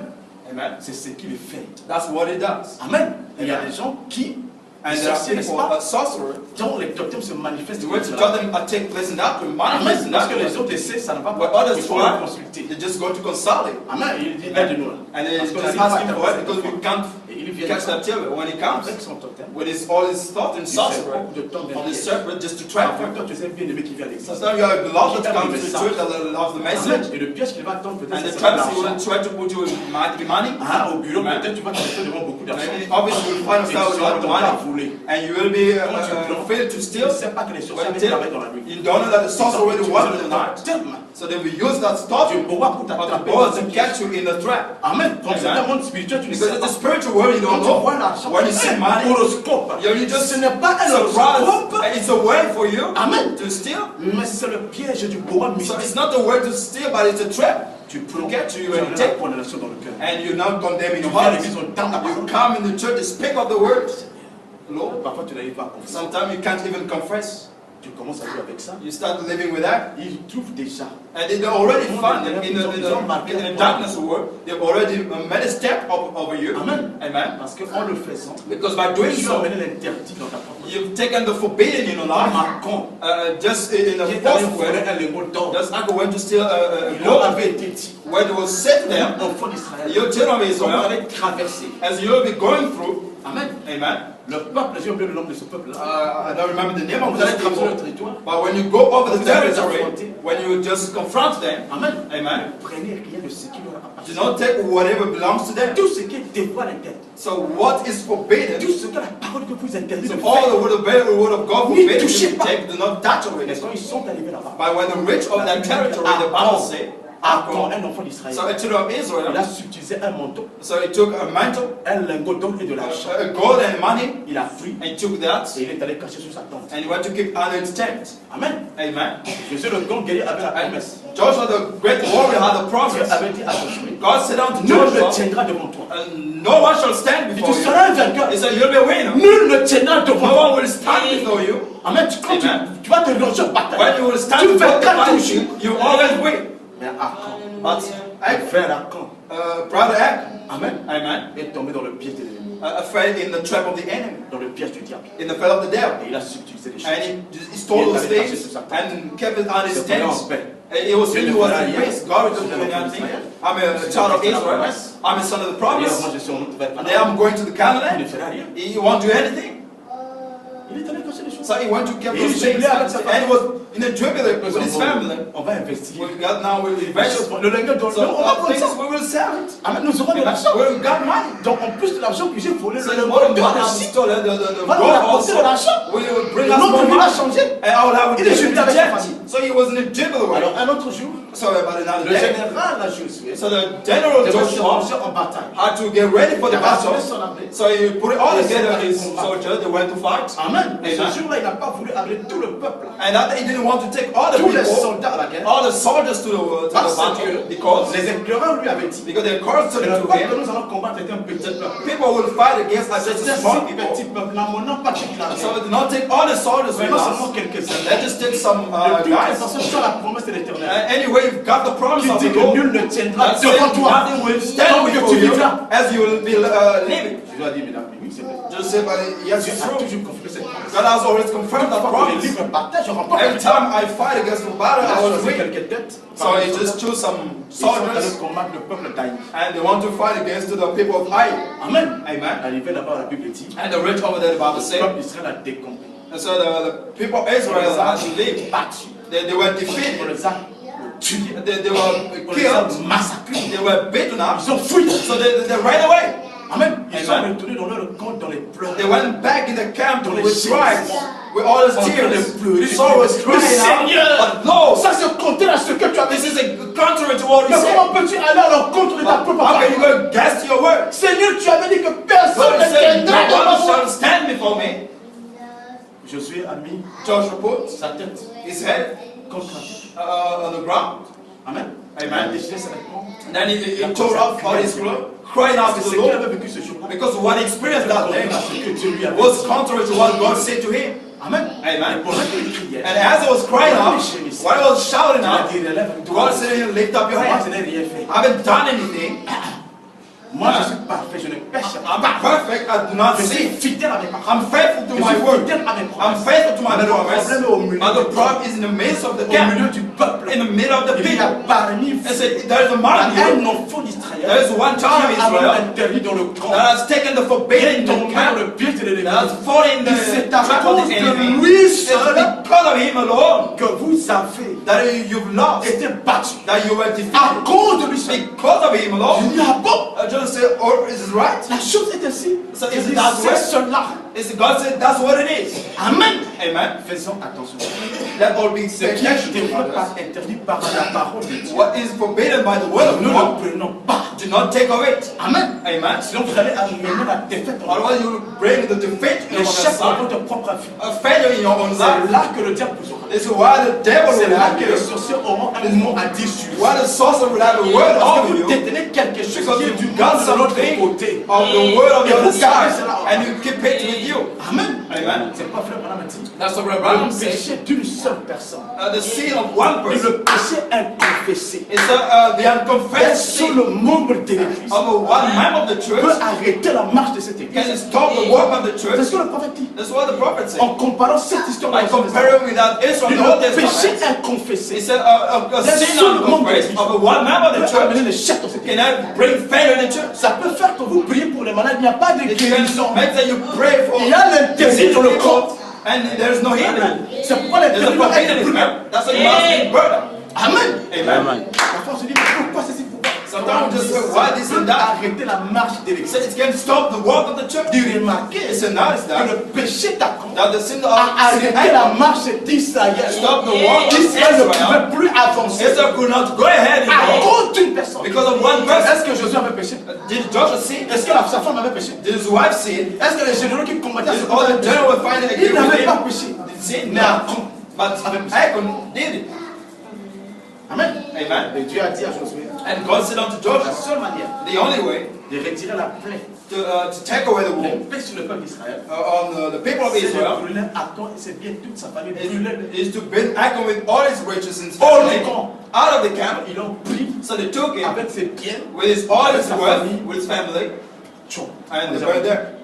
Amen. C'est ce qu'il fait. That's what it does. Amen. Et il y a Amen. des gens qui, And les there are sorciers, n'est-ce people, pas, sorcerer, dont les totems se manifestent. the way to tell them take place in that Amen. manifest in Parce that que les way. autres essaient, ça ne va But pas. others Il faut le try, consulter. they just go to consult him. Amen. Il dit, aide-nous là. And they Parce qu'on just n'arrive pas ask à him for capter it because we cette can't Et il vient catch that tail. When he comes, avec son totem. with all his thought and Il fait sorcery, beaucoup de temps on the derrière. serpent just to trap Parfois, him. toi, tu sais bien aimé qui vient à l'église. Sometimes you have beloved that comes to the church that loves the message. Et le piège qu'il va attendre peut-être And the c'est ça, traps he will l'argent. try to put you in money. Ah, au bureau, Amen. peut-être tu vas te retrouver devant beaucoup d'argent. And obviously you will find Et tu yourself with a lot of seras money. voler. And you will be Quand tu plantes, failed to tu steal. ne sais pas que les sorciers When avaient travaillé dans la nuit. you don't know that the sorcerer already worked in the night. Tellement. So they will use that stuff Tu pourras pour of the t'attraper ball dans to un catch piège. you in the trap. Amen. Comme c'est Amen. un monde spirituel, tu ne Because sais it's pas. a spiritual world you Quand don't tu know. vois l'argent, When you see money, horoscope. you just Ce n'est pas un surprised. horoscope, And it's a way for you Amen. to steal. mais c'est le piège du bois So mystique. it's not a way to steal, but it's a trap. Tu to prends, get to you tu and as take. la condamnation dans le cœur. And you're not condemning Tu your viens à heart. l'église, on tend la You parole. come in the church, you speak of the words. Lord, Parfois, tu n'arrives pas à confesser. sometimes you can't even confess. Tu commences à vivre avec ça. You start living with that. Ils trouvent déjà. And they already found it in the darkness world. They've already made a step over you. Amen. Amen. Parce qu'en le faisant, Because by doing tu as so, amené l'interdit dans ta propre. you've taken the forbidden in your life. Marquant. Just in a Qui est false allé voler way. un lingot d'or. Just like when to steal a Il leur gold. avait été dit. When it was set there, Enfant d'Israël. your children of Ils Israel, allaient traverser. as you'll be going through, Amen. amen. Le peuple, j'ai oublié le nom de ce peuple-là. I don't remember the name of Vous the allez traverser le people, territoire. but when you go over the Vous allez les territory, affronter. when you just confront them, Amen. amen, Prenez rien de ce qui leur do appartient. not take whatever belongs to them. Tout ce qui dévoile l'interdit. So what is forbidden, Tout ce que la parole que vous interdit de so faire. all the word of God N'y forbids touchez you to pas. take, do not touch of Mais it. quand ils sont arrivés là-bas, But when the rich of that territory, the Bible says, Aaron, un enfant d'Israël, So a children of il a Israel, subtilisé un manteau, so he took a mantle, un lingot d'or et de l'argent. gold and money, Il a pris and took that, et il est allé cacher sous sa tente. and he went to keep under his tent. Amen. Amen. Jésus, le grand guerrier, avait la And promesse. Joshua, the great warrior, had a Dieu promise. avait dit à Josué, God said unto nul ne Joshua, tiendra devant toi. no one shall stand Tu before you. seras un vainqueur. He said, you'll be a winner. Nul ne tiendra devant No toi. one will stand before you. Amen. Quand tu vas te lancer en bataille, When you will stand tu before the vaincras fight, toujours. you always win. Mais Achan, But frère Achan, brother Achan, Amen, amen, est tombé dans le piège de l'ennemi, fell in the trap of the enemy, dans le piège du diable. in the fell of the devil. Et il a subtilisé les choses. And he stole those things and kept it on his C'est vraiment en tent. paix. It was in peace. God was doing anything. I'm a child of Israel. I'm a son of the D'ailleurs, promise. moi je suis en route vers And then I'm going to the Il ne Canaan. fera rien. He won't do anything. Il est allé cacher les choses. So he went to keep Et those il things. jubilait avec sa And he was in a jubilee with his On family. va investir. We got now we'll invest. Le lingot d'or, So on va prendre things ça. we will sell it. Amen. Nous aurons de l'argent. We got money. Donc en plus de l'argent que j'ai volé, So le the lingot more money d'or I'm aussi, stolen, the va nous gold apporter de also l'argent. will bring us Notre more vie va money. changer. And I will have a Il est jubilé different avec sa tent. famille. So he was in a jubilee. Alors un autre jour, So about another le day. général a Josué So the general devait se Joshua lancer en bataille. had to get ready for Il the a rassemblé battle. son armée. So he put it all Et together, c'est his un combat. soldiers, they went to fight. Amen. Et ce Amen. jour-là, il n'a pas voulu amener tout le peuple, And that day he didn't want to take all the tous les people, soldats à la guerre, all the soldiers to the parce battle, que because les éclaireurs lui avaient dit the courage que to le peuple que him, nous allons combattre est un petit peuple. people will fight against us C'est just un a small si people. petit peuple, n'amenons pas toute l'armée. So do not take all the soldiers Mais with non seulement us. quelques-uns. Let's just take some De toutes les guys. façons, tu as la promesse de l'éternel. Anyway, you've got the promise Qui of dit the que Lord. nul ne tiendra That devant says toi nothing will stand tant que before tu you vivras. as you will be living. Je dois dire, mesdames, oui, c'est vrai. Just say, but yes, Dieu it's a true. toujours confirmé cette promesse. God has always confirmed that Chaque fois que les promise. livres bataillent, je remporte Every la victoire. time I fight against the battle, Il a I was choisi weak. quelques têtes. So he just chose some Ils sont allés soldiers combattre le peuple d'Aïe. and they want to fight against the people of Ai. Amen. Amen. Arrivé là-bas, la Bible dit, And the rich over there, the Bible le says, peuple d'Israël a décompris. and so the people of Israel had to leave. Battus. They were On defeated. les a tués. They were On les a killed. massacrés. They were beaten up. Ils ont fui. So they ran away. Amen. Ils sont Amen. retournés dans leur camp, dans les pleurs. They went back in the camp Dans les with cries, with all his En train de tears. pleurer. Saul was crying Seigneur, out. But no, ça c'est contraire à ce que tu as this dit. is a contrary to what he Mais said. comment peux-tu aller à l'encontre de ta propre How can you parole? go against your word? Seigneur, tu avais dit que personne God ne said, tiendra no devant one toi. shall stand before me. Josué a mis Joshua put sa tête his head contre la pierre. on the ground. Amen. Amen. Il a déchiré ses vêtements. And then he tore off all his clothes, crying out Parce to que the ce qu'il Lord. avait vécu ce jour-là Because what he experienced that day contraire à ce que Dieu lui avait was dit. contrary to what God said to him. Amen. Amen. Et pendant qu'il criait, And as he was crying out, while he was shouting il a out, dit, relève toi. God said, lift up your Moi, hands. je n'ai rien fait. I haven't done anything. Moi, je suis parfait, je ne pêche I'm pas. perfect. I do not Je suis sin. fidèle à mes paroles. I'm faithful to Je my suis word. fidèle à mes I'm promesses. faithful to my Mais le promise. problème est au milieu But the du problem is in the midst of the Au milieu camp, du peuple. in the middle of the Il y a people. parmi vous I said, there is a man un here. enfant d'Israël There is one child of qui a Israel interdit dans le camp. that has taken the forbidden in the Tombé dans camp, le piège de l'ennemi. that has fallen in Il s'est the à trap cause of the de enemy. lui It's seul because of him alone que vous avez that you've lost, été battu. that you were À defeated. cause de lui seul. Because of him Je alone. dis, ah bon? Just say, oh, is it right? La chose est ainsi. So Je is dis, it that c'est way? cela. Is God said that's what it is. Amen. Amen. Faisons attention. Let all be Ce qui attention est to pas others. interdit par la parole de Dieu. What is forbidden by the word of Nous God, ne prenons pas. do not take of it. Amen. Amen. Sinon vous allez amener la défaite en Otherwise you will bring the defeat in your l'échec dans life, votre propre vie. a failure in your own C'est life. là que le diable vous aura. This is why the devil C'est will là have que les you. sorciers auront un mot à dire sur vous. Why the sorcerer will have a word Or of vous you. détenez quelque chose Because qui est you du got monde de l'autre something côté. of the word of the Et other vous gardez side, cela. and you keep it with you. Amen. Amen. C'est pas frère Branham a dit. That's what Brother Le Branham said. péché d'une seule personne. The sin of one Et person le péché inconfessé. is the Un unconfessed seul sin membre de l'église of one member of the peut church arrêter la marche de cette can église. stop the work of the C'est church. ce que le prophète dit. That's what the prophet said. En comparant cette histoire By comparing with that Israel in the Old le péché Testament, he inconfessé said a sin unconfessed of a one member of the peut amener church l'échec dans cette église. can bring failure in the church. Ça peut faire que vous priez pour les malades, il n'y a pas de It guérison. can make that you pray for Il y a l'interdit dans le people corps. and there is no healing. C'est pourquoi There's a l'interdit doit forbidden être in brûlé. here. That's why you must be burned. Amen. Amen. Parfois on se dit, mais pourquoi ceci, pourquoi? Sometimes we just say, why this and that? Arrêter la marche de He l'église. said it can stop the work of the church. De remarquer It's a notice que that le péché d'Achan that the sin a of arrêté la marche d'Israël. stop the work of Israël ne Israel. pouvait plus avancer Israel could not go ahead à anymore Because of one person. Est-ce que Josué avait péché? Did Joshua sin? Est-ce que sa femme avait péché? Did his wife sin? Est-ce que les généraux qui combattaient Did ce all the combat general were fighting ils against n'avaient pas him? péché? Did sin? Mais No. Achan But avait péché. Achan did it. Amen. Amen. Et Dieu a dit à Josué, And God said unto la Joshua, seule manière the only way de retirer la plaie, to take away the les wound paix sur le peuple d'Israël, on the people of c'est de Israel brûler Achan et c'est bien toute sa famille brûler. is to burn Achan with all his riches and Hors family du camp. out of the camp. Ils l'ont pris So they took him avec ses biens, with all his sa wealth, famille. with his family, tchou. and they burned there.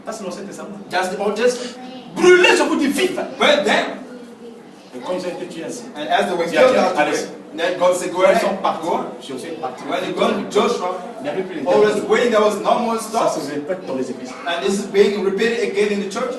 Ça c'est l'Ancien Testament. That's the Old Testament. Brûler, je vous dis vif. Burn them. Et comme j'ai été tué ainsi, And as they were Dieu a killed dit, out allez. there, then God said, go ils ahead, sont go partis. on. Josué est parti. When they gone to Joshua, Il n'y avait plus les always terres. waiting, there was no more Ça stuff. se répète dans les églises. And this is being repeated again in the church.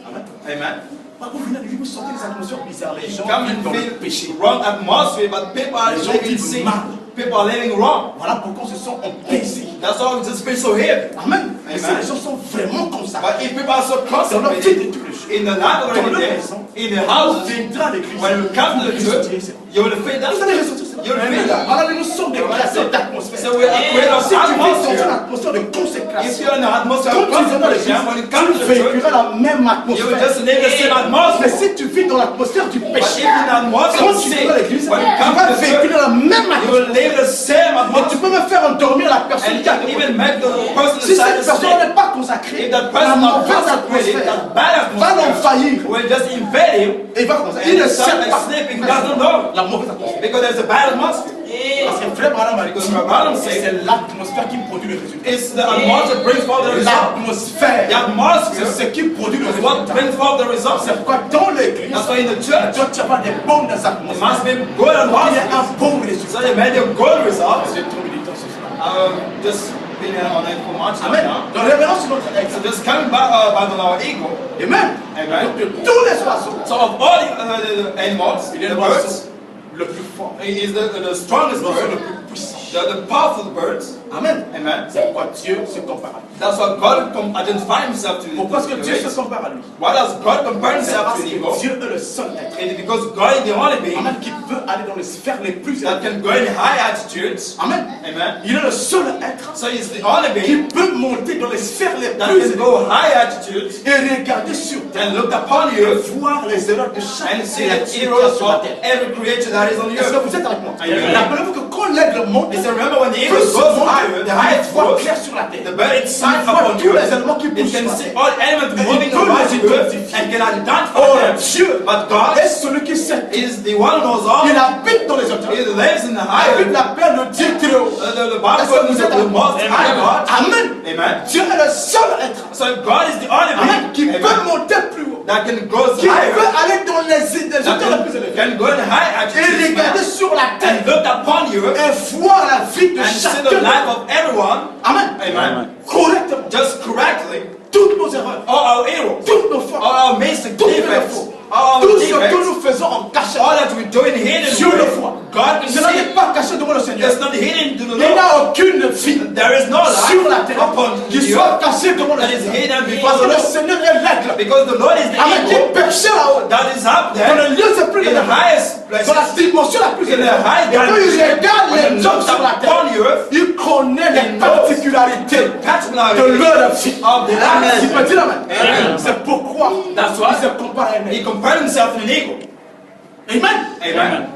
Amen. Amen. Vous venez de vous sortir des atmosphères bizarres. Les gens Come vivent and dans le feel péché. wrong atmosphere, but people are Les gens living vivent sin. mal. People are living wrong. Voilà pourquoi ce sont empêchés. That's why we just feel so heavy. Amen. Mais si Amen. les gens sont vraiment comme ça, But if people are so dans leur vie de concentrated tous les jours, in the life of dans leur every day, maison, in the on houses, viendra à l'église. when you come to the Vous church, ressentirez ça. you will feel that. Vous allez ressentir ça. You will feel that. Alors nous sommes des créateurs d'atmosphère. So we are creators Si of tu vis dans une atmosphere. atmosphère de If consécration, you're in an atmosphere quand of tu viens dans l'église, concentration, when you come to tu the church, vécuras la même you will atmosphère. just live the same Mais atmosphere. si tu vis dans l'atmosphère du But péché, if in an atmosphere quand of tu sin, viens dans l'église, when tu you come vas to the church, véhiculer la même you will atmosphère. live the same Et tu atmosphere. peux me faire endormir la personne And qui a you can even make the person Si inside cette the personne sleep. n'est pas consacrée, If that la person is not mauvaise consecrated, atmosphère that bad va atmosphere l'envahir. will just invade him. Et il va commencer. And Il ne he starts sait like pas. sleeping, he doesn't know. La mauvaise atmosphère. Because there's a bad atmosphere. Parce que frère Branham a dit, Because Branham said, c'est l'atmosphère qui produit le résultat. It's the atmosphere that brings forth the result. L'atmosphère, The atmosphere c'est ce qui produit le is what résultat. brings forth the result. C'est pourquoi dans l'église, That's why in the church, toi tu vas avoir des bonnes it atmosphères. must be good Il y a un atmosphere. bon So résultat. they made a good result. C'est trop militant ce soir. Just been on it for much Amen. now. Dans révérence sur notre So exemple. just coming back on our ego. Amen. Amen. Donc de tous les oiseaux, So of all the animals, il est the l'oiseau birds, le plus fort, he is the strongest l'oiseau le bird, plus puissant. the powerful birds. Amen. Amen. C'est pourquoi Dieu se compare à lui. That's why God identified himself to Pourquoi est-ce que the Dieu se race. compare à lui? Why does God compare C'est himself parce to an que eagle? Dieu est le seul être. It is because God is the only being Amen. Qui peut aller dans les sphères les plus that élevées. can go in high altitudes. Amen. Amen. Il est le seul être So he's the only qui being peut monter dans les sphères les that plus can élevées go high altitudes et regarder sur terre and look upon et you voir les erreurs de chaque and see the créature qui est heroes sur la of terre. every creature that is on the Est-ce que earth. vous êtes avec moi? Amen. Rappelez-vous que quand l'aigle monte, He said, remember when the peut eagle se goes monter, higher, the il highest voit goes, clair sur la terre. the bird inside Il voit upon tous you, les éléments qui it bougent can sur la see terre. all elements Et moving il peut around les you identifier. and can identify Oh them. Dieu But God est celui qui sait. is the one who knows all. Il habite dans les hauteurs. He lives in the La higher. Bible l'appelle le Dieu très haut. The Bible Est-ce que vous is êtes the avec moi? most high God. Amen. Amen. Dieu est le seul être. So God is the only Amen. Qui being peut amen, monter plus haut. that can go Qui higher, peut aller dans les hauteurs les that plus élevées. can go in high Et altitudes regarder sur la and terre. look upon you Et voir la vie de and see the chacun. life of everyone. Amen. Amen. Correctement. Just correctly. Toutes nos erreurs. All our errors, Toutes nos fautes. all our mistakes, Toutes nos defects, fautes. all our Tout ce que defects, nous faisons en cachette. all that we do in hidden Dieu le way, voit. God can Ce see n'est it. pas caché devant le Seigneur. It's not hidden to the Il n'y Lord. a aucune vie There is no sur la life terre upon qui the soit earth cachée devant le that is Seigneur. hidden before Parce the que le Lord. Seigneur est l'aigle. Because the Lord is the Avec qui eagle perchait là-haut. that is up Dans there le lieu le plus in the élevé. highest places. Dans la dimension la plus In the élevée. high Et quand il dimension, regarde when les he hommes looks sur la terre, upon the earth, il connaît les he knows particularités the particularities de leur vie. of the Amen. Il life. peut dire amen. Amen. C'est pourquoi That's il why se compare à un he aigle. compared himself to an eagle. Amen. Amen.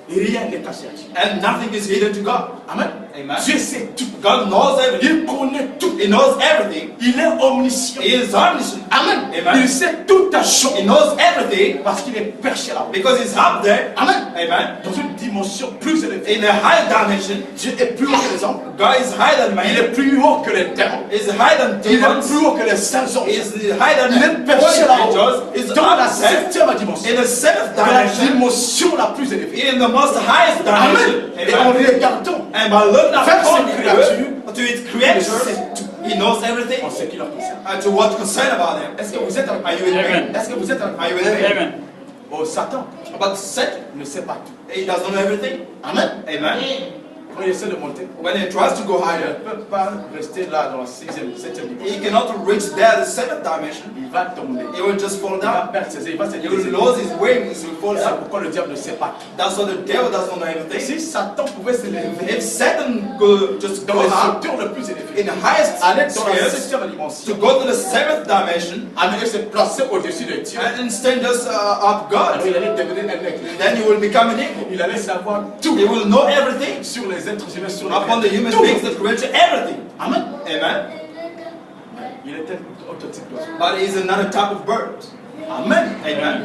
Et rien n'est caché à Dieu. And nothing is hidden to God. Amen. Amen. Dieu sait tout. God knows everything. Il connaît tout. He knows everything. Il est omniscient. He is omniscient. Amen. Amen. Il sait tout à chose. He knows everything Parce qu'il est perché là-haut. because he's up there. Amen. Amen. Dans une dimension plus élevée. In a high dimension, Dieu est plus haut que les hommes. God is higher than man. Il est plus haut que les démons. He's higher than Il est demons. plus haut que les saints hommes. He's higher Il than est perché là-haut. angels. He's Dans la up there septième dimension. in the seventh Dans la dimension. dimension la plus élevée. In the most highest dimension. Amen. Et en Amen. regardant And by looking vers upon ses the créatures, earth, to its creatures, he knows everything en ce qui leur concerne. and to what concern about them. Est-ce que vous êtes avec Are you with me? Est-ce que vous êtes avec Are you with me? Amen. Oh, Satan But Satan, ne sait pas tout. he doesn't know everything. Amen. Amen. Quand il essaie de monter, when he tries to go il higher, ne peut pas rester là dans la 6e, 7e he dimension. cannot reach there, the 7th dimension. Il va tomber. He will just fall Il va down. perdre ses ailes. Il va se He will déséquilibrer. lose his wings, he will fall C'est down. pourquoi le diable ne sait pas. That's why the devil doesn't know everything. Si Satan pouvait s'élever If Satan could just dans go les up structures le plus élevées, in the highest aller dans la spheres, 7e to dimension, go to the 7th dimension, amener se placer au-dessus de Dieu, and instead just up alors God, il allait devenir un aigle. then he will become an eagle. Il allait savoir tout He will know everything sur les êtres humains, sur upon the human tout. beings, the creature, everything. Amen. Amen. Il était un autre type d'oiseau. But he's another type of bird. Amen. Amen.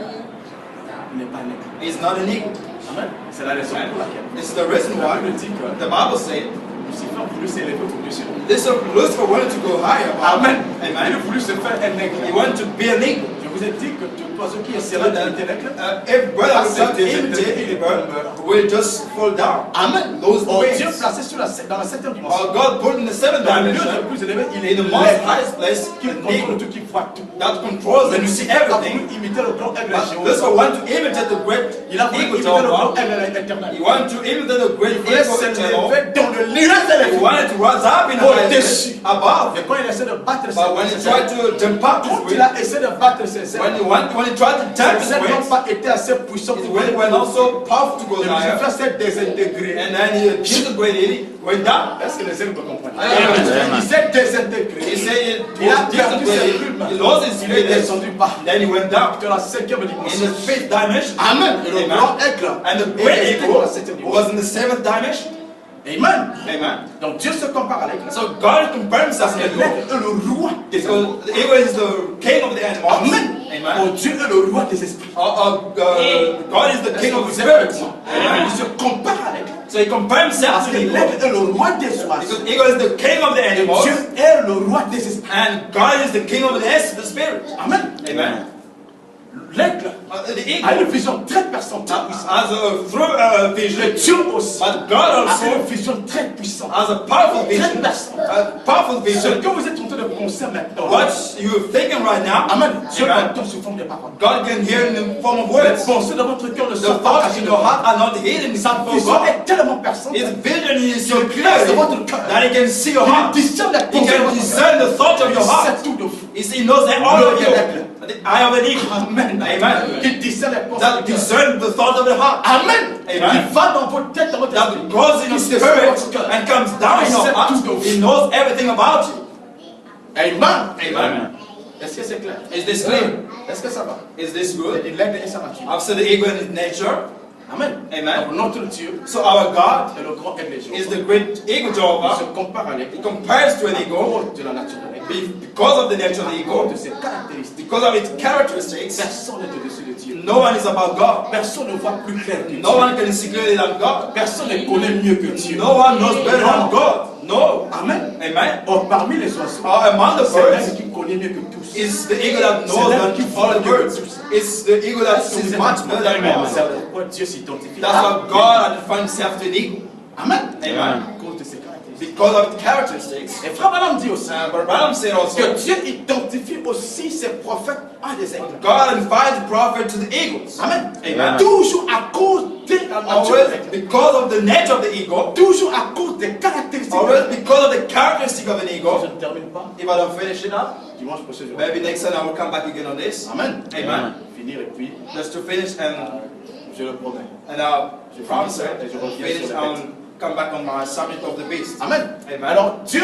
Il n'est pas un aigle. He's not an eagle. Amen. C'est la raison pour laquelle This is the reason la why Bible dit que the Bible says Lucifer a voulu s'élever au-dessus de nous. this Lucifer wanted to go higher. Amen. Il a Amen. voulu se faire un aigle. He wanted to be an eagle. Je vous ai dit que tout oiseau qui essaiera d'imiter l'aigle, If bird will try to imitate the bird, will just fall down. Amen. Those Oh, Dieu wings. placé dans la 7e dimension. Or God put in the 7th Dans le lieu dimension, le plus élevé, il est in the most l'aigle highest place, qui an contrôle eagle tout, qui voit tout. that controls Mais and you Lucifer see a voulu everything. imiter le grand aigle But géant. Lucifer wanted to imitate the great Il a voulu eagle imiter le grand Jehovah. aigle éternel. He wanted to imitate the great Il voulait eagle eternal. s'élever dans le lieu He élevé. wanted to rise up in the highest Au-dessus. place, above. Et quand il essaie de battre ses But when he tried ailes, to jump up his quand il wings, a essayé de battre ses when ailes, he tried to jump his ses ailes n'ont wings, pas été assez puissants his pour wings were not so powerful to go higher. Lucifer s'est désintégré. And then he killed the great eagle, went down. Est-ce que les ailes me comprennent? Amen. Il s'est désintégré. He said it Il a was perdu ses disappointed. plumes. He lost his Il est feathers. descendu bas. Then he went down Dans la 5e in dimension. the 5th dimension. Amen. Et le Amen. grand aigle And the est great resté eagle dans la 7e dimension. was in the 7th dimension. Amen. Amen. Donc Dieu se compare à l'aigle. So God compared himself Parce to que the l'aigle eagle. est le roi des Because animaux. the eagle is the king of the animals. Amen. Amen. Oh, Dieu est le roi des esprits. God is the Est-ce king que of the vous êtes avec spirits. moi? Amen. Il se compare à l'aigle. So he compared himself Parce to que the eagle. l'aigle est le roi des oiseaux. Because eagle is the king of the Et animals. Dieu est le roi des esprits. And God is the king of the spirit. Amen. Amen. L'aigle The a eagle une vision très puissante. has a through Le vision. Dieu aussi But God a also une vision très puissante. has a powerful Très vision. puissante. A powerful Ce vision. que vous êtes en train de penser maintenant. What you're thinking right now, Amen. Dieu Amen. l'entend sous forme de paroles. God can hear in the form of Les words. pensées de votre cœur ne The sont pas thoughts cachées in de your votre heart are not hidden Sa from vision God. est tellement perçante. His vision is so clear place de votre cœur. that he can see your Il heart. discerne les He pensées de can votre discern cœur. the thoughts of Il your heart. sait tout de vous. He knows that all of you. The eye of an eagle. Amen. Amen. Il discerne les pensées That du cœur. discern the thoughts of the heart. Amen. Amen. Il va dans votre tête, dans votre That esprit. goes in your Il discerne spirit votre cœur. and comes down in your heart. He knows everything about you. Amen. Amen. Est-ce que c'est clair? Is this clear? Est-ce que ça va? Is this good? L'aigle et sa nature. I've said the eagle in his nature. Amen. Amen. Donc, notre Dieu So our God est le grand aigle is Jéhovah. the great eagle Il se Jehovah. compare à l'aigle. He compares to an À eagle cause de la nature de l'aigle. because of the nature of the À cause eagle, de ses caractéristiques. because of its characteristics. Personne n'est au-dessus de Dieu. No one is above God. Personne ne voit plus clair que Dieu. No one can see clearly than God. Personne ne connaît mieux que Dieu. No one knows better than God. No. Amen. Amen. Or, parmi les oiseaux, Among the c'est birds l'aigle qui connaît mieux que tous. is the eagle that knows than all the birds. It's the eagle that sees much better than C'est God. pourquoi Dieu s'identifie. That's why God identified himself to an eagle. Amen. Amen. À cause de ses caractéristiques. Because of its characteristics. Et Frère Branham dit aussi But Branham said also, que Dieu identifie aussi ses prophètes à des aigles. God identified the prophet to the eagles. Amen. Amen. Toujours à cause de la nature de Always l'aigle. because of the nature of the eagle. Toujours à cause des caractéristiques. de Always l'aigle. because of the characteristic of an Je eagle. ne termine pas. If I don't finish it up, Dimanche prochain, je vais maybe next time I will come back again on this. Amen. Amen. Finir et puis, Just to finish and je le promets. I promise it, Et je reviens finish sur le and come back on my subject of the beast. Amen. Amen. Alors Dieu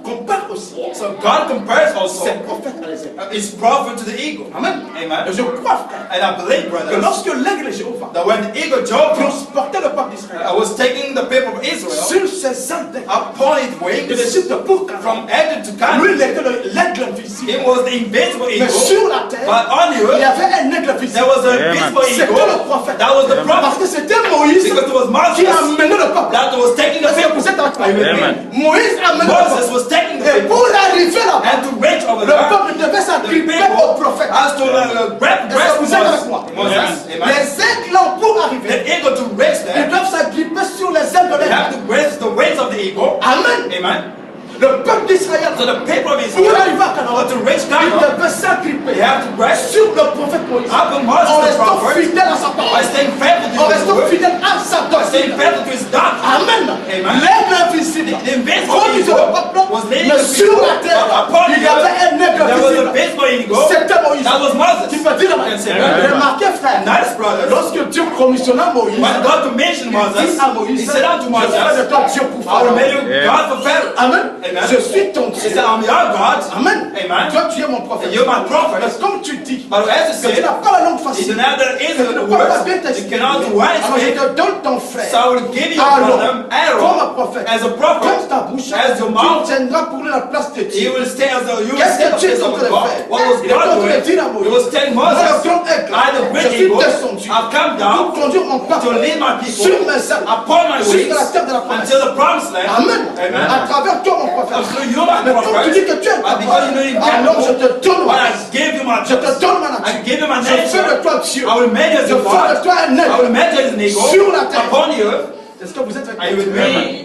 compare aussi So God compares also ses prophètes à les aigles. his prophet to the eagle. Amen. Amen. Et je crois, frère, And I believe, que brothers, lorsque l'aigle Jéhovah that when the eagle Jehovah transportait le peuple d'Israël was taking the people of Israel sur ses ailes d'aigle upon its de wings l'Égypte pour Canaan, from Egypt to lui Canaan, il était l'aigle invisible. it was the invisible Mais eagle. sur la terre, But on the il y earth, avait un aigle there visible. was an invisible C'était eagle. le prophète. That was the Parce prophet. que c'était Moïse Because it was qui Moses amenait le peuple. that was taking the Est-ce que people. vous êtes avec moi? Amen. Moïse amenait le Moses peuple. was taking the Et people. pour arriver là-bas, And to reach over le there, peuple devait the s'agripper people au prophète. has to grab Est-ce que vous êtes avec Moses. moi? Moses. Amen. Les aigles, pour arriver, The eagle to reach ils there, doivent s'agripper sur les ailes de they have l'aigle. to grasp the wings of the eagle. Amen. Amen. Le peuple d'Israël, So the people of pour Israel, arriver à Canaan, to reach ils Canaan, devaient s'agripper they have to grasp sur le prophète Moïse. upon En Moses the restant prophet, fidèle à sa by parole. staying faithful En to his restant word, fidèle à sa by staying doctrine. faithful to his doctrine. Amen. Amen. L'aigle invisible, The invisible conduisait le eagle peuple, was leading mais the sur people, la terre, but upon il y the avait earth, un aigle there was a invisible. visible eagle. C'était Moïse. That was Moses. Tu peux dire, Can say that. remarquez frère, Nice, brothers. lorsque Dieu commissionna Moïse, When God commissioned il Moses, dit à Moïse, he said unto je ferai de Moses, toi Dieu pour I will make Pharaon. you God for Pharaoh. Amen. Amen. Je suis ton He Dieu. said, I'm your God. Amen. Amen. Toi, tu es mon prophète. And you're my prophet. Mais comme tu dis, But as it que tu said, n'as pas la langue you facile, do not have the que ears of tu the ne peux pas words, bien you t'exprimer. cannot write Alors je speak. te donne ton frère, So I will give you Aaron, brother comme Aaron un prophète. as a Comme prophet, ta bouche, as your tu mouth. tiendras pour lui la place de You Dieu. will stay as a you will Qu'est-ce stay que the Dieu est place en of train de God. faire? What was Il est en God train de doing? dire à He Moïse, was telling moi, Moses, le grand aigle, I the great je suis eagle, descendu I've come pour down conduire mon to peuple lead my sur people mes ailes upon my wings jusqu'à la terre de la promesse. until the promised land. Amen. Amen. À travers toi, mon prophète. Through you, my Mais comme tu prophet, dis que tu es and because you know you capable, alors je te donne when ma I give you my je te donne ma I nature. give you my Je fais de nature. toi Dieu. I will make you as Je a fais de God. toi un I will aigle make you as an eagle sur la terre. upon the earth. Est-ce que vous êtes avec Are you with moi? me?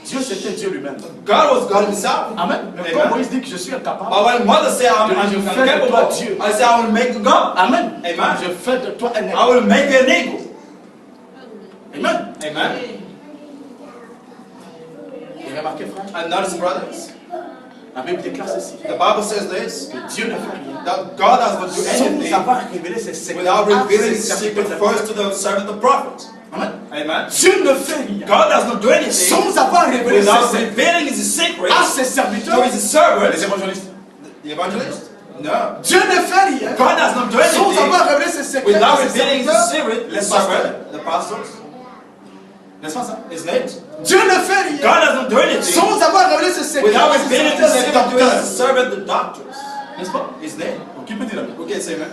Dieu, c'était Dieu lui-même. God was God himself. Amen. Mais Amen. quand Moïse dit que je suis incapable, But when Moses said, I'm Je fais de incapable, toi Dieu. I said, I will make you God. Amen. Amen. Je fais de toi un aigle. I will make you an eagle. Amen. Amen. Et remarquez, frère, And notice, brothers, la Bible déclare ceci. the Bible says this, Que Dieu ne fait rien that God does not do sans anything avoir révélé ses secrets. without revealing à ses secret serviteurs. first to the servant, the prophet. Amen. Amen. Dieu ne fait rien God does not do anything sans avoir révélé without ses secrets revealing his secret à ses to serviteurs, his servants. les évangélistes. The evangelist? No. Dieu ne fait rien God does not do sans anything avoir révélé ses secrets without à ses revealing his serviteurs, secret, les the pasteurs. servant, the pastors. N'est-ce pas ça? Isn't it? Dieu ne fait rien God does not do anything sans avoir révélé ses secrets without à ses revealing his serviteurs, les secret to docteurs. his servant, the doctors. N'est-ce pas? Isn't it? Qui peut dire amen? Who can say amen?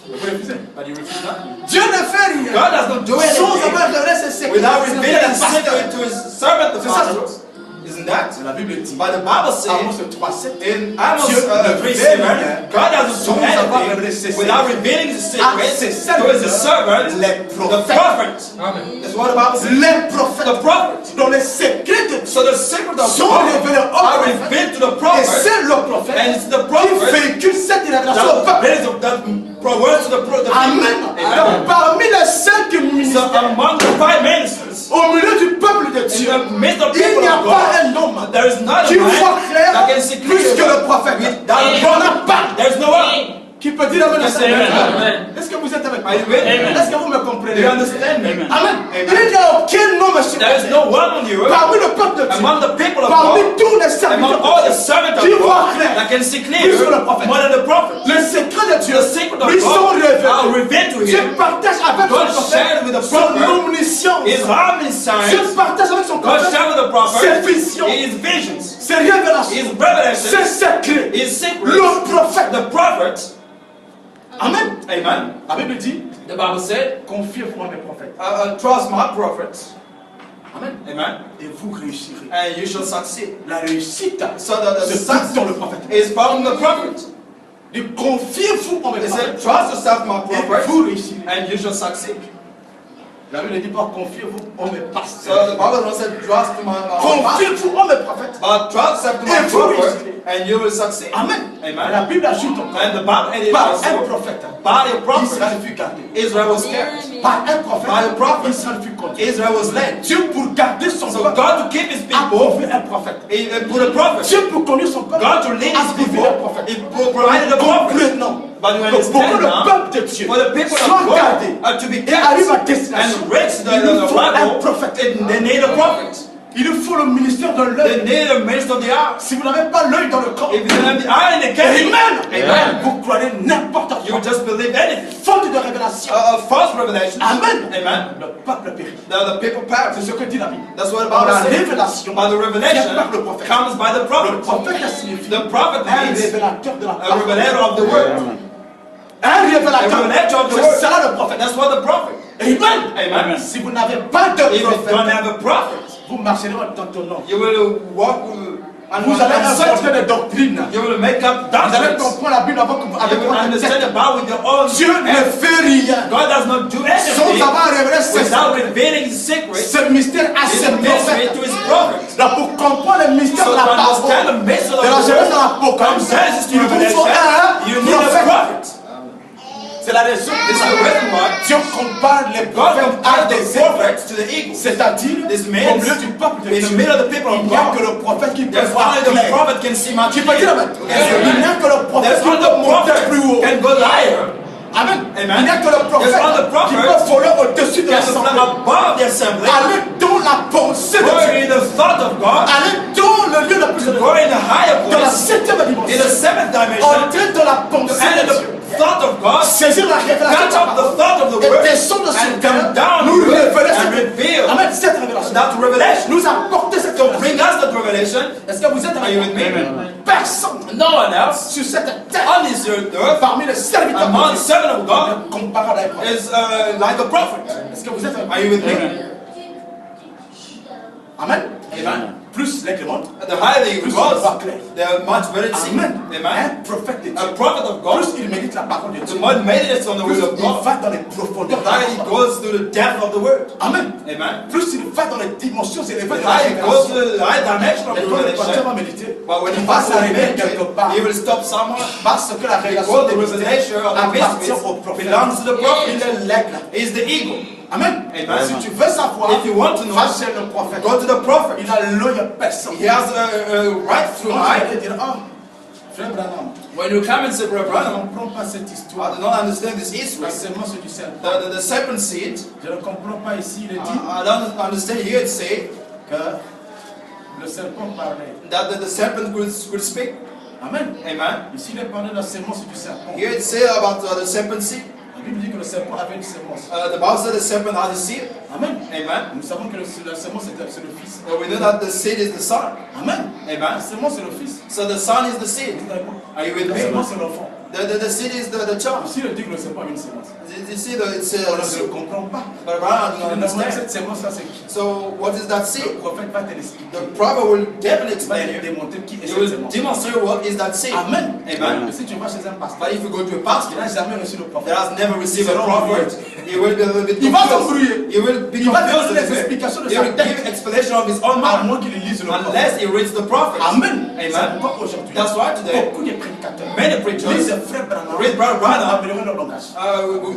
Vous pouvez refuser. But you refuse not. Dieu ne fait rien God does not do sans anything avoir révélé ses secrets without à ses revealing his serviteurs, les secret pasteurs. to his servant, the C'est ça, pastors. Isn't that? La Bible dit. But the Bible says Amos 3:7. in Amos Dieu ne 3:7, fait rien God doesn't sans do avoir révélé ses anything without secrets revealing his à secret ses to his serviteurs, servant, les the prophètes. prophet. That's what the Bible says. Les prophètes, The prophet. dont les secrets de Dieu So the secret of sont God révélés au are prophète. revealed to the Et prophet, c'est le prophète and it's the qui prophet véhicule cette révélation au that peuple. brings that words to the prophet. Amen. Donc, parmi les 5 So ministères, among the 5 ministers, au milieu du peuple de Dieu, in the midst of il people n'y a of pas God, un homme there is not a qui voit man clair that can see plus que clearly le prophète. than the Il n'y en a prophet. pas There's no one. qui peut dire amen à ça. Yes, amen. Est-ce que vous êtes avec moi? Are you with me? Est-ce que vous me Do comprenez? you understand me? Amen. Amen. Il n'y a aucun homme sur There is terre, no one on the earth parmi le peuple de Dieu, among the people of parmi God, tous les among serviteurs, all the servants qui of voient God clair that can see plus que clearer le prophète. more than the prophet. Les secrets de Dieu The secret of lui sont God are révélés. revealed to Dieu him. partage avec God son shared with prophète the son prophet omniscience. His omniscience. Dieu partage avec son God prophète shared with the ses prophet visions, his visions, ses révélations, his ses revelations, secrets. his secrets. Le prophète. The prophet. Amen. Amen. La Bible dit, The Bible said, confiez-vous en mes prophètes. trust my prophets. Amen. Amen. Et vous réussirez. And you shall succeed. La réussite So that the se trouve success dans le prophète. is found in the prophet. Et confiez-vous en mes He said, prophètes. trust yourself, my Et prophet, vous réussirez. and you shall succeed. La Bible ne dit pas confiez-vous en mes So pasteurs. the Bible does not say trust to my prophet, Confiez-vous en mes prophètes. but trust yourself to my Et vous prophet, réussirez. and you will succeed. Amen. Amen. La Bible ajoute encore. And the Bible added Par un also, prophète, by a prophet, Israël fut gardé. Israel was kept. Par un prophète, By a prophet, Israël fut conduit. Israel was led. Dieu pour garder son So peuple God to keep his a people, conduit un prophète. he put a prophet. Dieu pour conduire son peuple God to lead a his conduit people, un prophète. he provided a prophet. Comprenons But you que pour que understand le now, peuple de Dieu for the people soit of God gardé are to be et arrive à kept destination, and reach il nous the faut un arrival, prophète. they need a prophet. Il nous faut le ministère de l'œil. They need a minister of the hour. Si vous n'avez pas l'œil dans le corps, If you don't have the eye in the cave, Amen. Amen. Vous croirez n'importe You quoi. will just believe anything. Faute de révélation. False revelations. Amen. Amen. Le peuple périt. The people perish. C'est ce que dit la Bible. That's what the Par Bible la says. révélation, By the revelation vient par le prophète. comes by the Le prophet. prophète a signifié The prophet un means révélateur de la a parole. revelator of the word. Un A révélateur. revelator of the C'est word. ça le prophète. That's what the prophet. Amen. Amen. Si vous n'avez pas de If you don't prophète, have a prophet, vous marcherez dans ton nom. you will walk and Vous allez inventer uncertain. des doctrines. You will make up Vous allez doctrines. comprendre la Bible avec You will votre understand tête. about with your own Dieu ne head. fait rien God does not do sans anything avoir révélé ses without secrets. revealing his secret, Ce mystère à his ses mystery to prophètes. his prophets. Là, pour comprendre le mystère So de to la parole, understand the mystery de la of the Genèse à word, l'Apocalypse, from Genesis to il vous faut Revelation, you un need a prophète. prophet. C'est la raison This is the reason why Dieu compare les God prophètes à compared des the aigles. prophets to the eagles. C'est-à-dire, This au means milieu du peuple de in the Dieu, middle of the people of il n'y a que God, le prophète qui peut there's voir only the clair. prophet can see much Qui peut dire clearer. amen. Il n'y a que le prophète There's qui only peut the monter plus haut. prophet can go higher. Amen. Amen. Il n'y a que le prophète There's only the qui prophet peut voler au-dessus de can fly l'assemblée. above the assembly. Aller dans la pensée de Go Dieu. in the thought of God. Aller dans le lieu le plus élevé. Go in the higher Dans la place. septième In dimension. the seventh dimension. Entrer dans la To pensée enter de Dieu. the thought of God. Saisir la révélation Catch up the thought of the et word. descendre sur And terre. come down Nous to it révéler and cette reveal Amen, cette révélation. that revelation. Nous apporter cette To révélation. bring us that revelation. Est-ce que vous êtes Are you avec with moi? me? Personne No one else sur cette terre on this earth, parmi les serviteurs among de Dieu, servants of God, comparable à Abraham. is like a prophet. Est-ce que vous êtes avec moi? Are you with me? Amen. Amen. Plus les montent, The higher they plus go, on voit clair. they are much better to see. Amen. Amen. Un prophète de Dieu. A prophet of God, Plus il médite la parole de the Dieu, more meditates on the plus word of il God, va dans les profondeurs the de la higher he parole. goes to the depth of the word. Amen. Amen. Plus il va dans les dimensions élevées The de la higher he goes révélation. to the high dimension of Et the quand le pasteur revelation. va méditer, But when il he va passes s'arrêter quelque part. he will stop somewhere. Parce que la révélation Because de the revelation of the appartient mysteries au prophète. belongs to the Il prophet. est l'aigle. He's the eagle. Amen. Amen. Si tu veux savoir, If you want to know, va chez le prophète. go to the prophet. Il a l'œil personne. He has a right through Quand eye. tu vas dire, oh, frère Branham, When you come and say, Brother je ne Branham, comprends pas cette histoire. I do not understand this history. La semence du serpent. The serpent seed, Je ne comprends pas ici, il est dit I don't understand here it say que le serpent parlait. that the serpent could speak. Amen. Amen. Ici, il est parlé de la semence du serpent. Here it say about the serpent seed. La Bible dit que le serpent avait une semence. The Bible said the serpent had a seed. Amen. Amen. Nous savons que la semence c'est le Fils. But we know that the seed is the son. Amen. La Amen. semence c'est le Fils. So the son is the seed. Are you with La me? semence c'est l'enfant. The seed is the child. Ici, il dit que le serpent a une semence. You see, it's On ne le comprend pas. but Abraham On don't ne demande understand. cette semence-là, c'est qui? So what is that Le seed? prophète va te l'expliquer. The prophet will definitely Il va explain te you. démontrer qui est He cette will semence. demonstrate what is that seed. Amen. Amen. Mais si tu vas chez un pasteur, But if you go to a il pastor n'a jamais reçu le that prophète. has never received a Selon prophet, he will be a little bit Il va confused. s'embrouiller. He will be Il va te confused. donner a les bit. explications de He sa will tête. give explanation of his own À mind moins qu'il lise le prophète. unless he reads the prophet. Amen. C'est Amen. pourquoi aujourd'hui, That's why today beaucoup de prédicateurs many preachers lisent frère Branham read Brother Branham améliorer leur langage.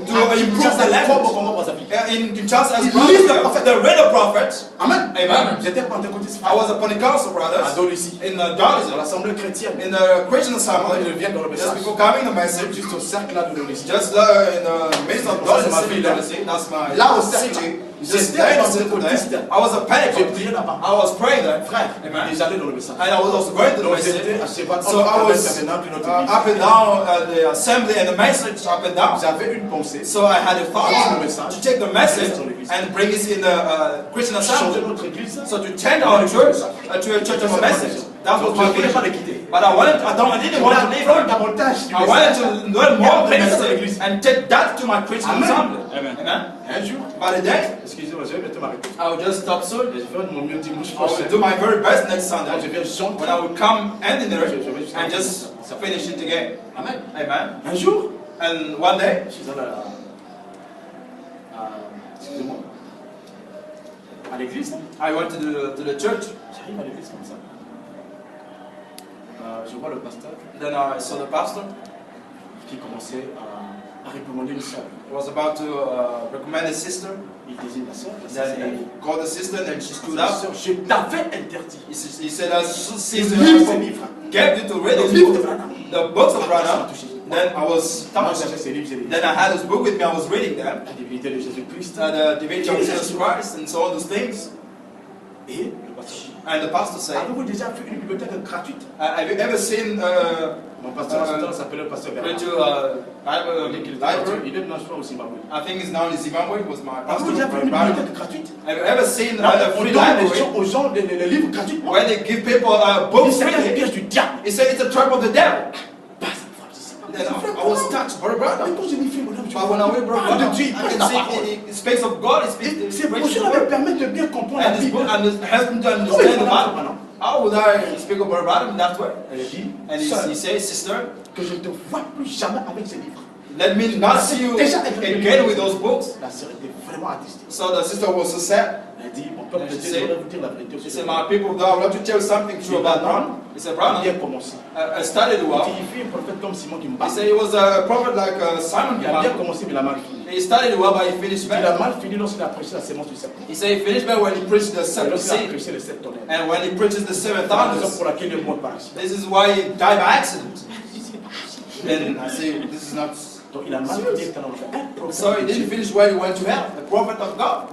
to improve the language. In Kinshasa, as He brother, reads the prophet. they read the prophet. Amen. Amen. J'étais pentecôtiste. I was a Pentecostal brother à Dole ici. in Dans Darlington, l'assemblée chrétienne. in the Christian Avant assembly. qu'il vienne dans le Just message. before coming the message, Juste au cercle là de Dole ici. just in the midst of That's my Darlington, village. that's my Là au cercle. city. J'étais Just there in the pentecôtiste. city. I was a J'ai Pentecostal. prié là-bas. I was praying there. Frère, Amen. et j'allais dans le message. And I was also going to the Donc message. j'étais à cheval So I was tabernacle notre up and down the assembly and the message up and down. J'avais une pensée. So I had a thought to take the message and bring it in the Christian Changer assembly. notre église. So to change our church to a church of a message. That was Je my ne voulais pas vision. les quitter. But I didn't want to leave. davantage du I wanted message. to learn more of the Et après, ça, message l'église. and take that to my Christian Amen. assembly. Amen. Amen. Un jour, But a day, excusez-moi, je vais bientôt m'arrêter. I would just stop soon. Je vais faire de mon mieux dimanche I would prochain. do my very best next Quand je Sunday viens chanter. when I would come ending there and just finish it again. Amen. Amen. Un jour, And one day, je suis allé excusez-moi, à l'église. I went to the church. J'arrive à l'église comme ça. Je vois le pasteur Then I saw the pastor. qui commençait à réprimander une sœur. He was about to recommend his sister. Il désigne la sœur. Then he called the sister and she stood La up. sœur, je t'avais interdit. He said, sister, Livre ces livres. gave you to read Le those livre de books, Branham. the books of Branham. Then I was Moi, touched. j'avais ces livres, j'ai lu. Then I had his book with me. I was reading them. La divinité de Jésus-Christ. The divinity of Jesus Christ and so all those things. Et le pasteur. And the pastor said, Avez-vous déjà fait une bibliothèque gratuite? have you ever seen Mon pasteur s'appelait le pasteur Bernard. library? Il est maintenant, je crois, au Zimbabwe. I think it's now in Zimbabwe. It was my Avez-vous déjà fait pastor. une bibliothèque gratuite? Have you ever seen Là, a on free donne library aux gens les livres gratuitement. where they give people Il books s'appelle le freely? piège du diable. He said it's a trap of the devil. Pas ça, frère, je sais pas. Then I was touched, brother, Mais brother. quand je dis film, madame, But when I went, parle de brother, Dieu, I il prêche can la see parole. he speaks of God. He Et speaks. ces He preaches projets-là the me word. permettent de bien comprendre la And this Bible. book helps me to Comment il understand faut the la Bible. maintenant? How would I speak about in that way? Elle dit, And sœur, he says, sister, que je ne te vois plus jamais avec ces livres. let me not see you again with those books. La sœur était vraiment attristée. So the sister was so sad. Elle dit, mon peuple de Dieu, je voudrais vous dire la vérité She aussi. said, my people, I would like to tell you something true about Branham. He said, Branham, Il a commencé. I studied Il well. dit, il fut un prophète comme Simon qui me He parle. said he was a prophet like Simon. Il a bien commencé, mais il a mal fini. He studied well, but he finished Il a bad. mal fini lorsqu'il a prêché la sémence du serpent. He said he finished bad when he preached the Et seventh lorsqu'il a seed, prêché les 7 tonnerres. and when he preaches the seventh C'est la raison thunders. pour laquelle il est mort par accident. This is why he died by accident. And I say, this is not. Donc il a mal fini étant dans l'enfer. Un prophète So he de Dieu. didn't finish where he went to hell, the prophet of God.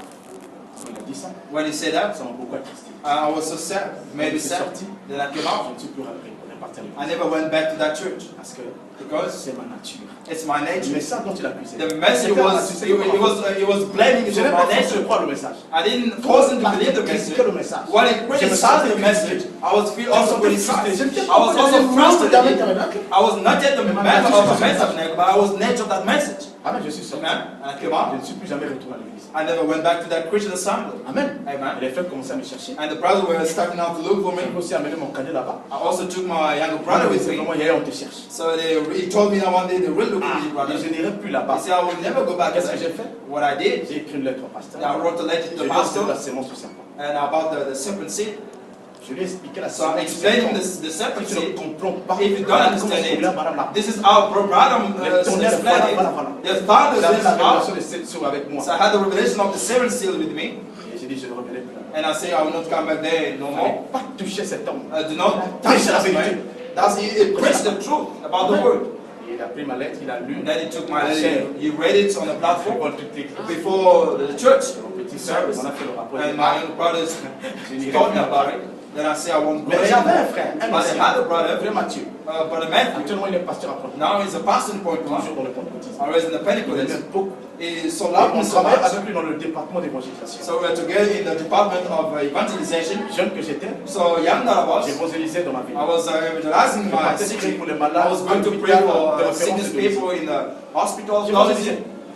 Quand il a dit ça, When he said that, ça m'a beaucoup attristé. I was so sad, maybe C'est sad. sorti. Then I came Je out. ne suis plus reparti à I l'église. never went back to that church Parce que because c'est ma nature. it's my Le nature. message dont il a accusé. The message was blaming it Je on n'ai my pas forcé nature. de croire le message. I didn't force him to believe the Critiquer message. le message. When he Je me criticized sentais the message, I was also criticized. I was also frustrated. I was not yet the member of the message, but I was nature of that message. Amen, je suis sorti. Amen. And I came Je out. ne suis plus jamais retourné à l'église. I never went back to that Christian assembly. Amen. Amen. Et les frères commençaient à me chercher. And the brothers were starting out to look for me. J'ai aussi amené mon cadet là-bas. I also took my younger brother with C'est me. vraiment, hier, on te cherche. So he told me that one day they will look for me, Et brother. je He n'irai plus là-bas. said, I will never go back. Qu'est-ce que j'ai fait? What I did, J'ai écrit une lettre au pasteur. I wrote a letter to J'ai the dit c'est la pastor sémence du serpent. and about the serpent seed. Je lui ai expliqué la So I sémence du explained serpent. the serpent Si tu ne seed. comprends pas, If you don't understand it, madame la this is how Branham explained it. The thunder J'avais is la révélation out. des 7 jours avec moi. So I had the revelation of the seventh seal with me. Et j'ai dit, je ne reviendrai plus là. And I say, I will not come back there no Ne more. pas toucher cet homme. Do not touch that man. That's he preached the truth about the word. Et il a pris ma lettre, il a lu. And then he took my letter, he read it on the platform Pour tout écrit. before the church. Mon petit frère, on a fait le rapport. And my young brothers told me about it. Then I say, I won't go. Mais il y avait un frère, un But I ancien, had a brother, frère Mathieu. Brother Matthew. Actuellement, il est pasteur à Pointe. Now he's a pastor in Point Toujours Blanc. dans le pentecôtisme. I was in the Il Pentecostal. aime beaucoup. He so Et loved on me so travaille much. avec lui dans le département d'évangélisation. So we were together in the department of evangelization. Jeune que j'étais, So young that I was, j'évangélisais dans ma ville. I was evangelizing Je my partais city. prier pour les I malades, was going to pray for sickness people in the hospitals.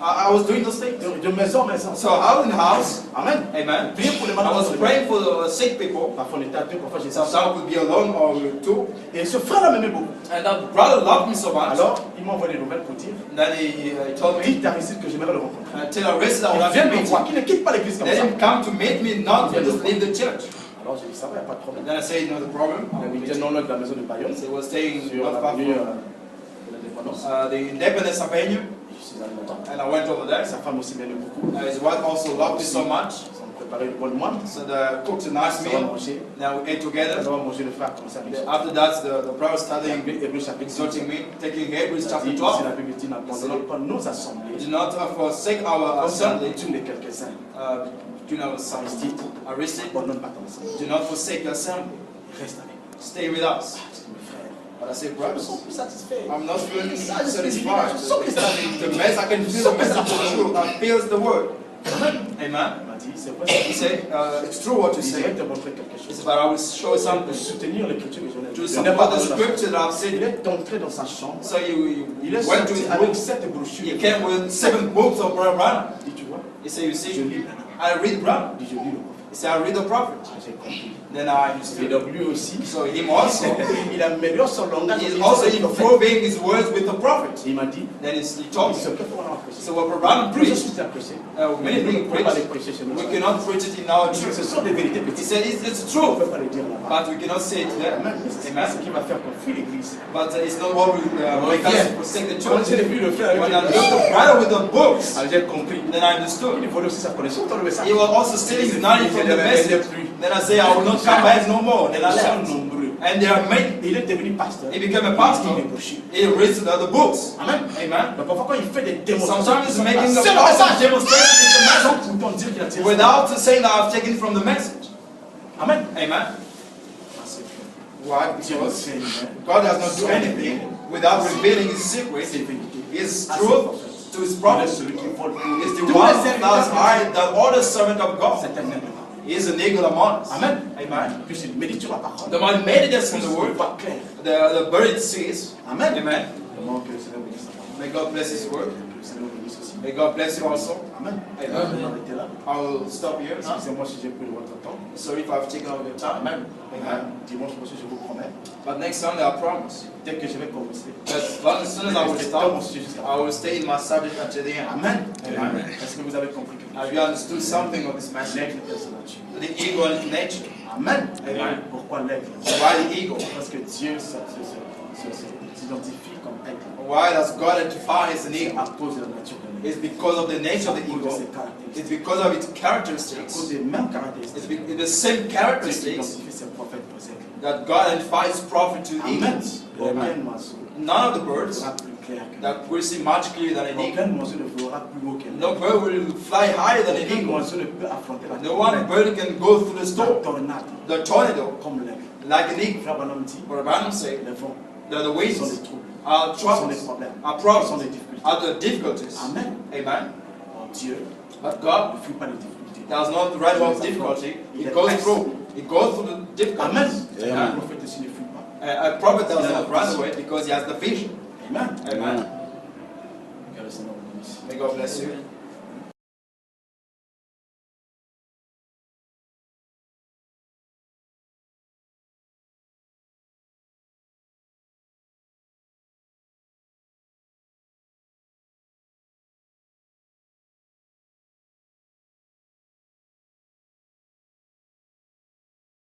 I was doing those things. de maison en maison. So out in the house, Amen. amen. Prier pour les I malades. was praying for the sick people. Parfois on était à deux, parfois j'étais Sometimes seul. I could be alone or with two. Et ce frère-là m'aimait beaucoup. And that brother loved me so much. Alors, il m'a envoyé des nouvelles pour dire, And then he told me, dis à Aristide que j'aimerais le rencontrer. tell Aristide I would Il like vient to me meet voir, him. qu'il ne quitte pas l'église comme Let ça. him come to meet me, not to just leave the church. Alors j'ai dit, ça va, il n'y a pas de problème. Then I said, no, the problem. Il était non loin de la maison de Bayonne, So he was staying sur not far l'avenue from de l'indépendance. the Independence Avenue. Je suis allé là-bas. And I went over there. Sa femme aussi m'aimait beaucoup. His wife also loved me so much. Ils ont préparé une bonne moine. So the cooked a nice Ça va meal. manger. Now we ate together. Ça va manger, le frère comme ça. After that, the brother started Hébreux chapitre 12. exhorting me, taking Hebrews Il chapter dit, 12. si la Bible dit, n'abandonnons pas nos assemblées. Do not forsake our Comme ça, assembly. coutume de quelques-uns. Do not Aristide. Aristide. Abandonne pas ton assemblée. Do not forsake the assembly. Reste avec nous. Stay with us. Je dis, mes frères, But I say, ils brothers, sont plus satisfaits. I'm not feeling Ça, je suis satisfied. je sens que c'est The mess, I can feel the message of the truth. I feel the word. Amen. Il m'a dit, c'est vrai. He said, it's true what you Je vais say. te montrer quelque He chose. said, but I will show you Pour something. soutenir l'écriture que je To n'ai pas support the dans la scripture that I've Il said. est entré dans sa chambre. So you Il est went to sorti his avec book. 7 brochures. He came with 7 books of Brother Branham. Il dit, tu vois, He said, you je see, lis. I read Branham. Il dit, je lis le prophète. He said, I read the prophet. Ah, j'ai compris. Then I Et understood. donc lui aussi, So him also, il améliore son langage. he's Il also dit, improving his words with the prophet. Il m'a dit, Then he told ce me. que pour apprécier. So what Branham Plus je preached, suis apprécié. many Nous ne things pouvons pas les preached, prêcher chez nous. we cannot preach it in our Ce church. sont des vérités He petites. said, it's On ne true, peut pas les dire là-bas. but we cannot say it there. Amen. C'est ce Amen. qui va faire qu'on fuit l'église. But it's not what will make us forsake the Quand j'ai church. vu le frère When I avec looked the brother with the books, ah, j'ai compris. then I understood. Il volait aussi sa connaissance dans le message. He was also stealing his money from the message. Then I say, I will not come back no more. Then I Ils sont left. nombreux. And they are many. Et il est devenu pasteur. He became a pastor. Il est brochures. He reads the other books. Amen. Amen. Mais parfois quand il fait des démonstrations, Sometimes he's making c'est the le message. awesome demonstration with the message Sans pourtant dire qu'il a tiré ça. without saying that I've taken from the message. Amen. Amen. Parce que Why? Dieu Because sait, hein, God does not do anything without revealing His c'est secrets, vérité. His Ah, c'est truth parfait. to His Il est prophets. celui qui vole. Is the Tous one les serviteurs that's de high, the other servant of God. C'est un aigle. He is an eagle among us. Amen. Amen. Puis il médite sur la parole. The man meditates on the Il word. voit clair. The bird sees. Amen. Amen. Comment que le Seigneur bénisse sa parole. May God bless His word. Que le Seigneur bénisse aussi. May God bless you also. Amen. Amen. On va arrêter là. I will stop here. Excusez-moi si j'ai pris votre temps. Sorry if I've taken over your time. Amen. Amen. Dimanche prochain, je vous promets. But next Sunday, I promise Dès que je vais commencer, that as soon as I will mon start, sujet jusqu'à I will stay in my subject until the end. Amen. Amen. Est-ce que vous avez compris quelque Have chose? you understood something of this message? L'aigle est son nature. The ego and nature. Amen. Amen. Pourquoi l'aigle? Why the ego? Parce que Dieu s'identifie comme aigle. Why does God identify as an C'est ego? à cause de la nature de l'aigle. It's because of the nature of the À cause de ego. ses caractéristiques. It's because of its À cause characteristics. des mêmes It's caractéristiques. the same Dieu characteristics identifie ses prophètes aux aigles. that God identifies prophet to Amen. eagles. Aucun oiseau None of the birds sera plus clair que that will see much clearer than an eagle. aucun oiseau ne volera plus haut que No bird will fly higher than an Aucun eagle. oiseau ne peut affronter la No one bird can go through the la storm, tornade the tornado, comme l'aigle. like an eagle. Frère Branham dit, What Branham said, les vents that the sont winds des troubles, are sont des troubles, problèmes, are sont problems, des difficultés. are the difficulties. Amen. Amen. Oh, Dieu But God ne fuit pas les difficultés. does not run off difficulty. It goes through. It goes through the difficulties. Amen. Amen. Le prophète aussi ne fuit pas. A prophet does not run away because he has the vision. Amen. Amen. Que le Seigneur vous bénisse. May God bless you.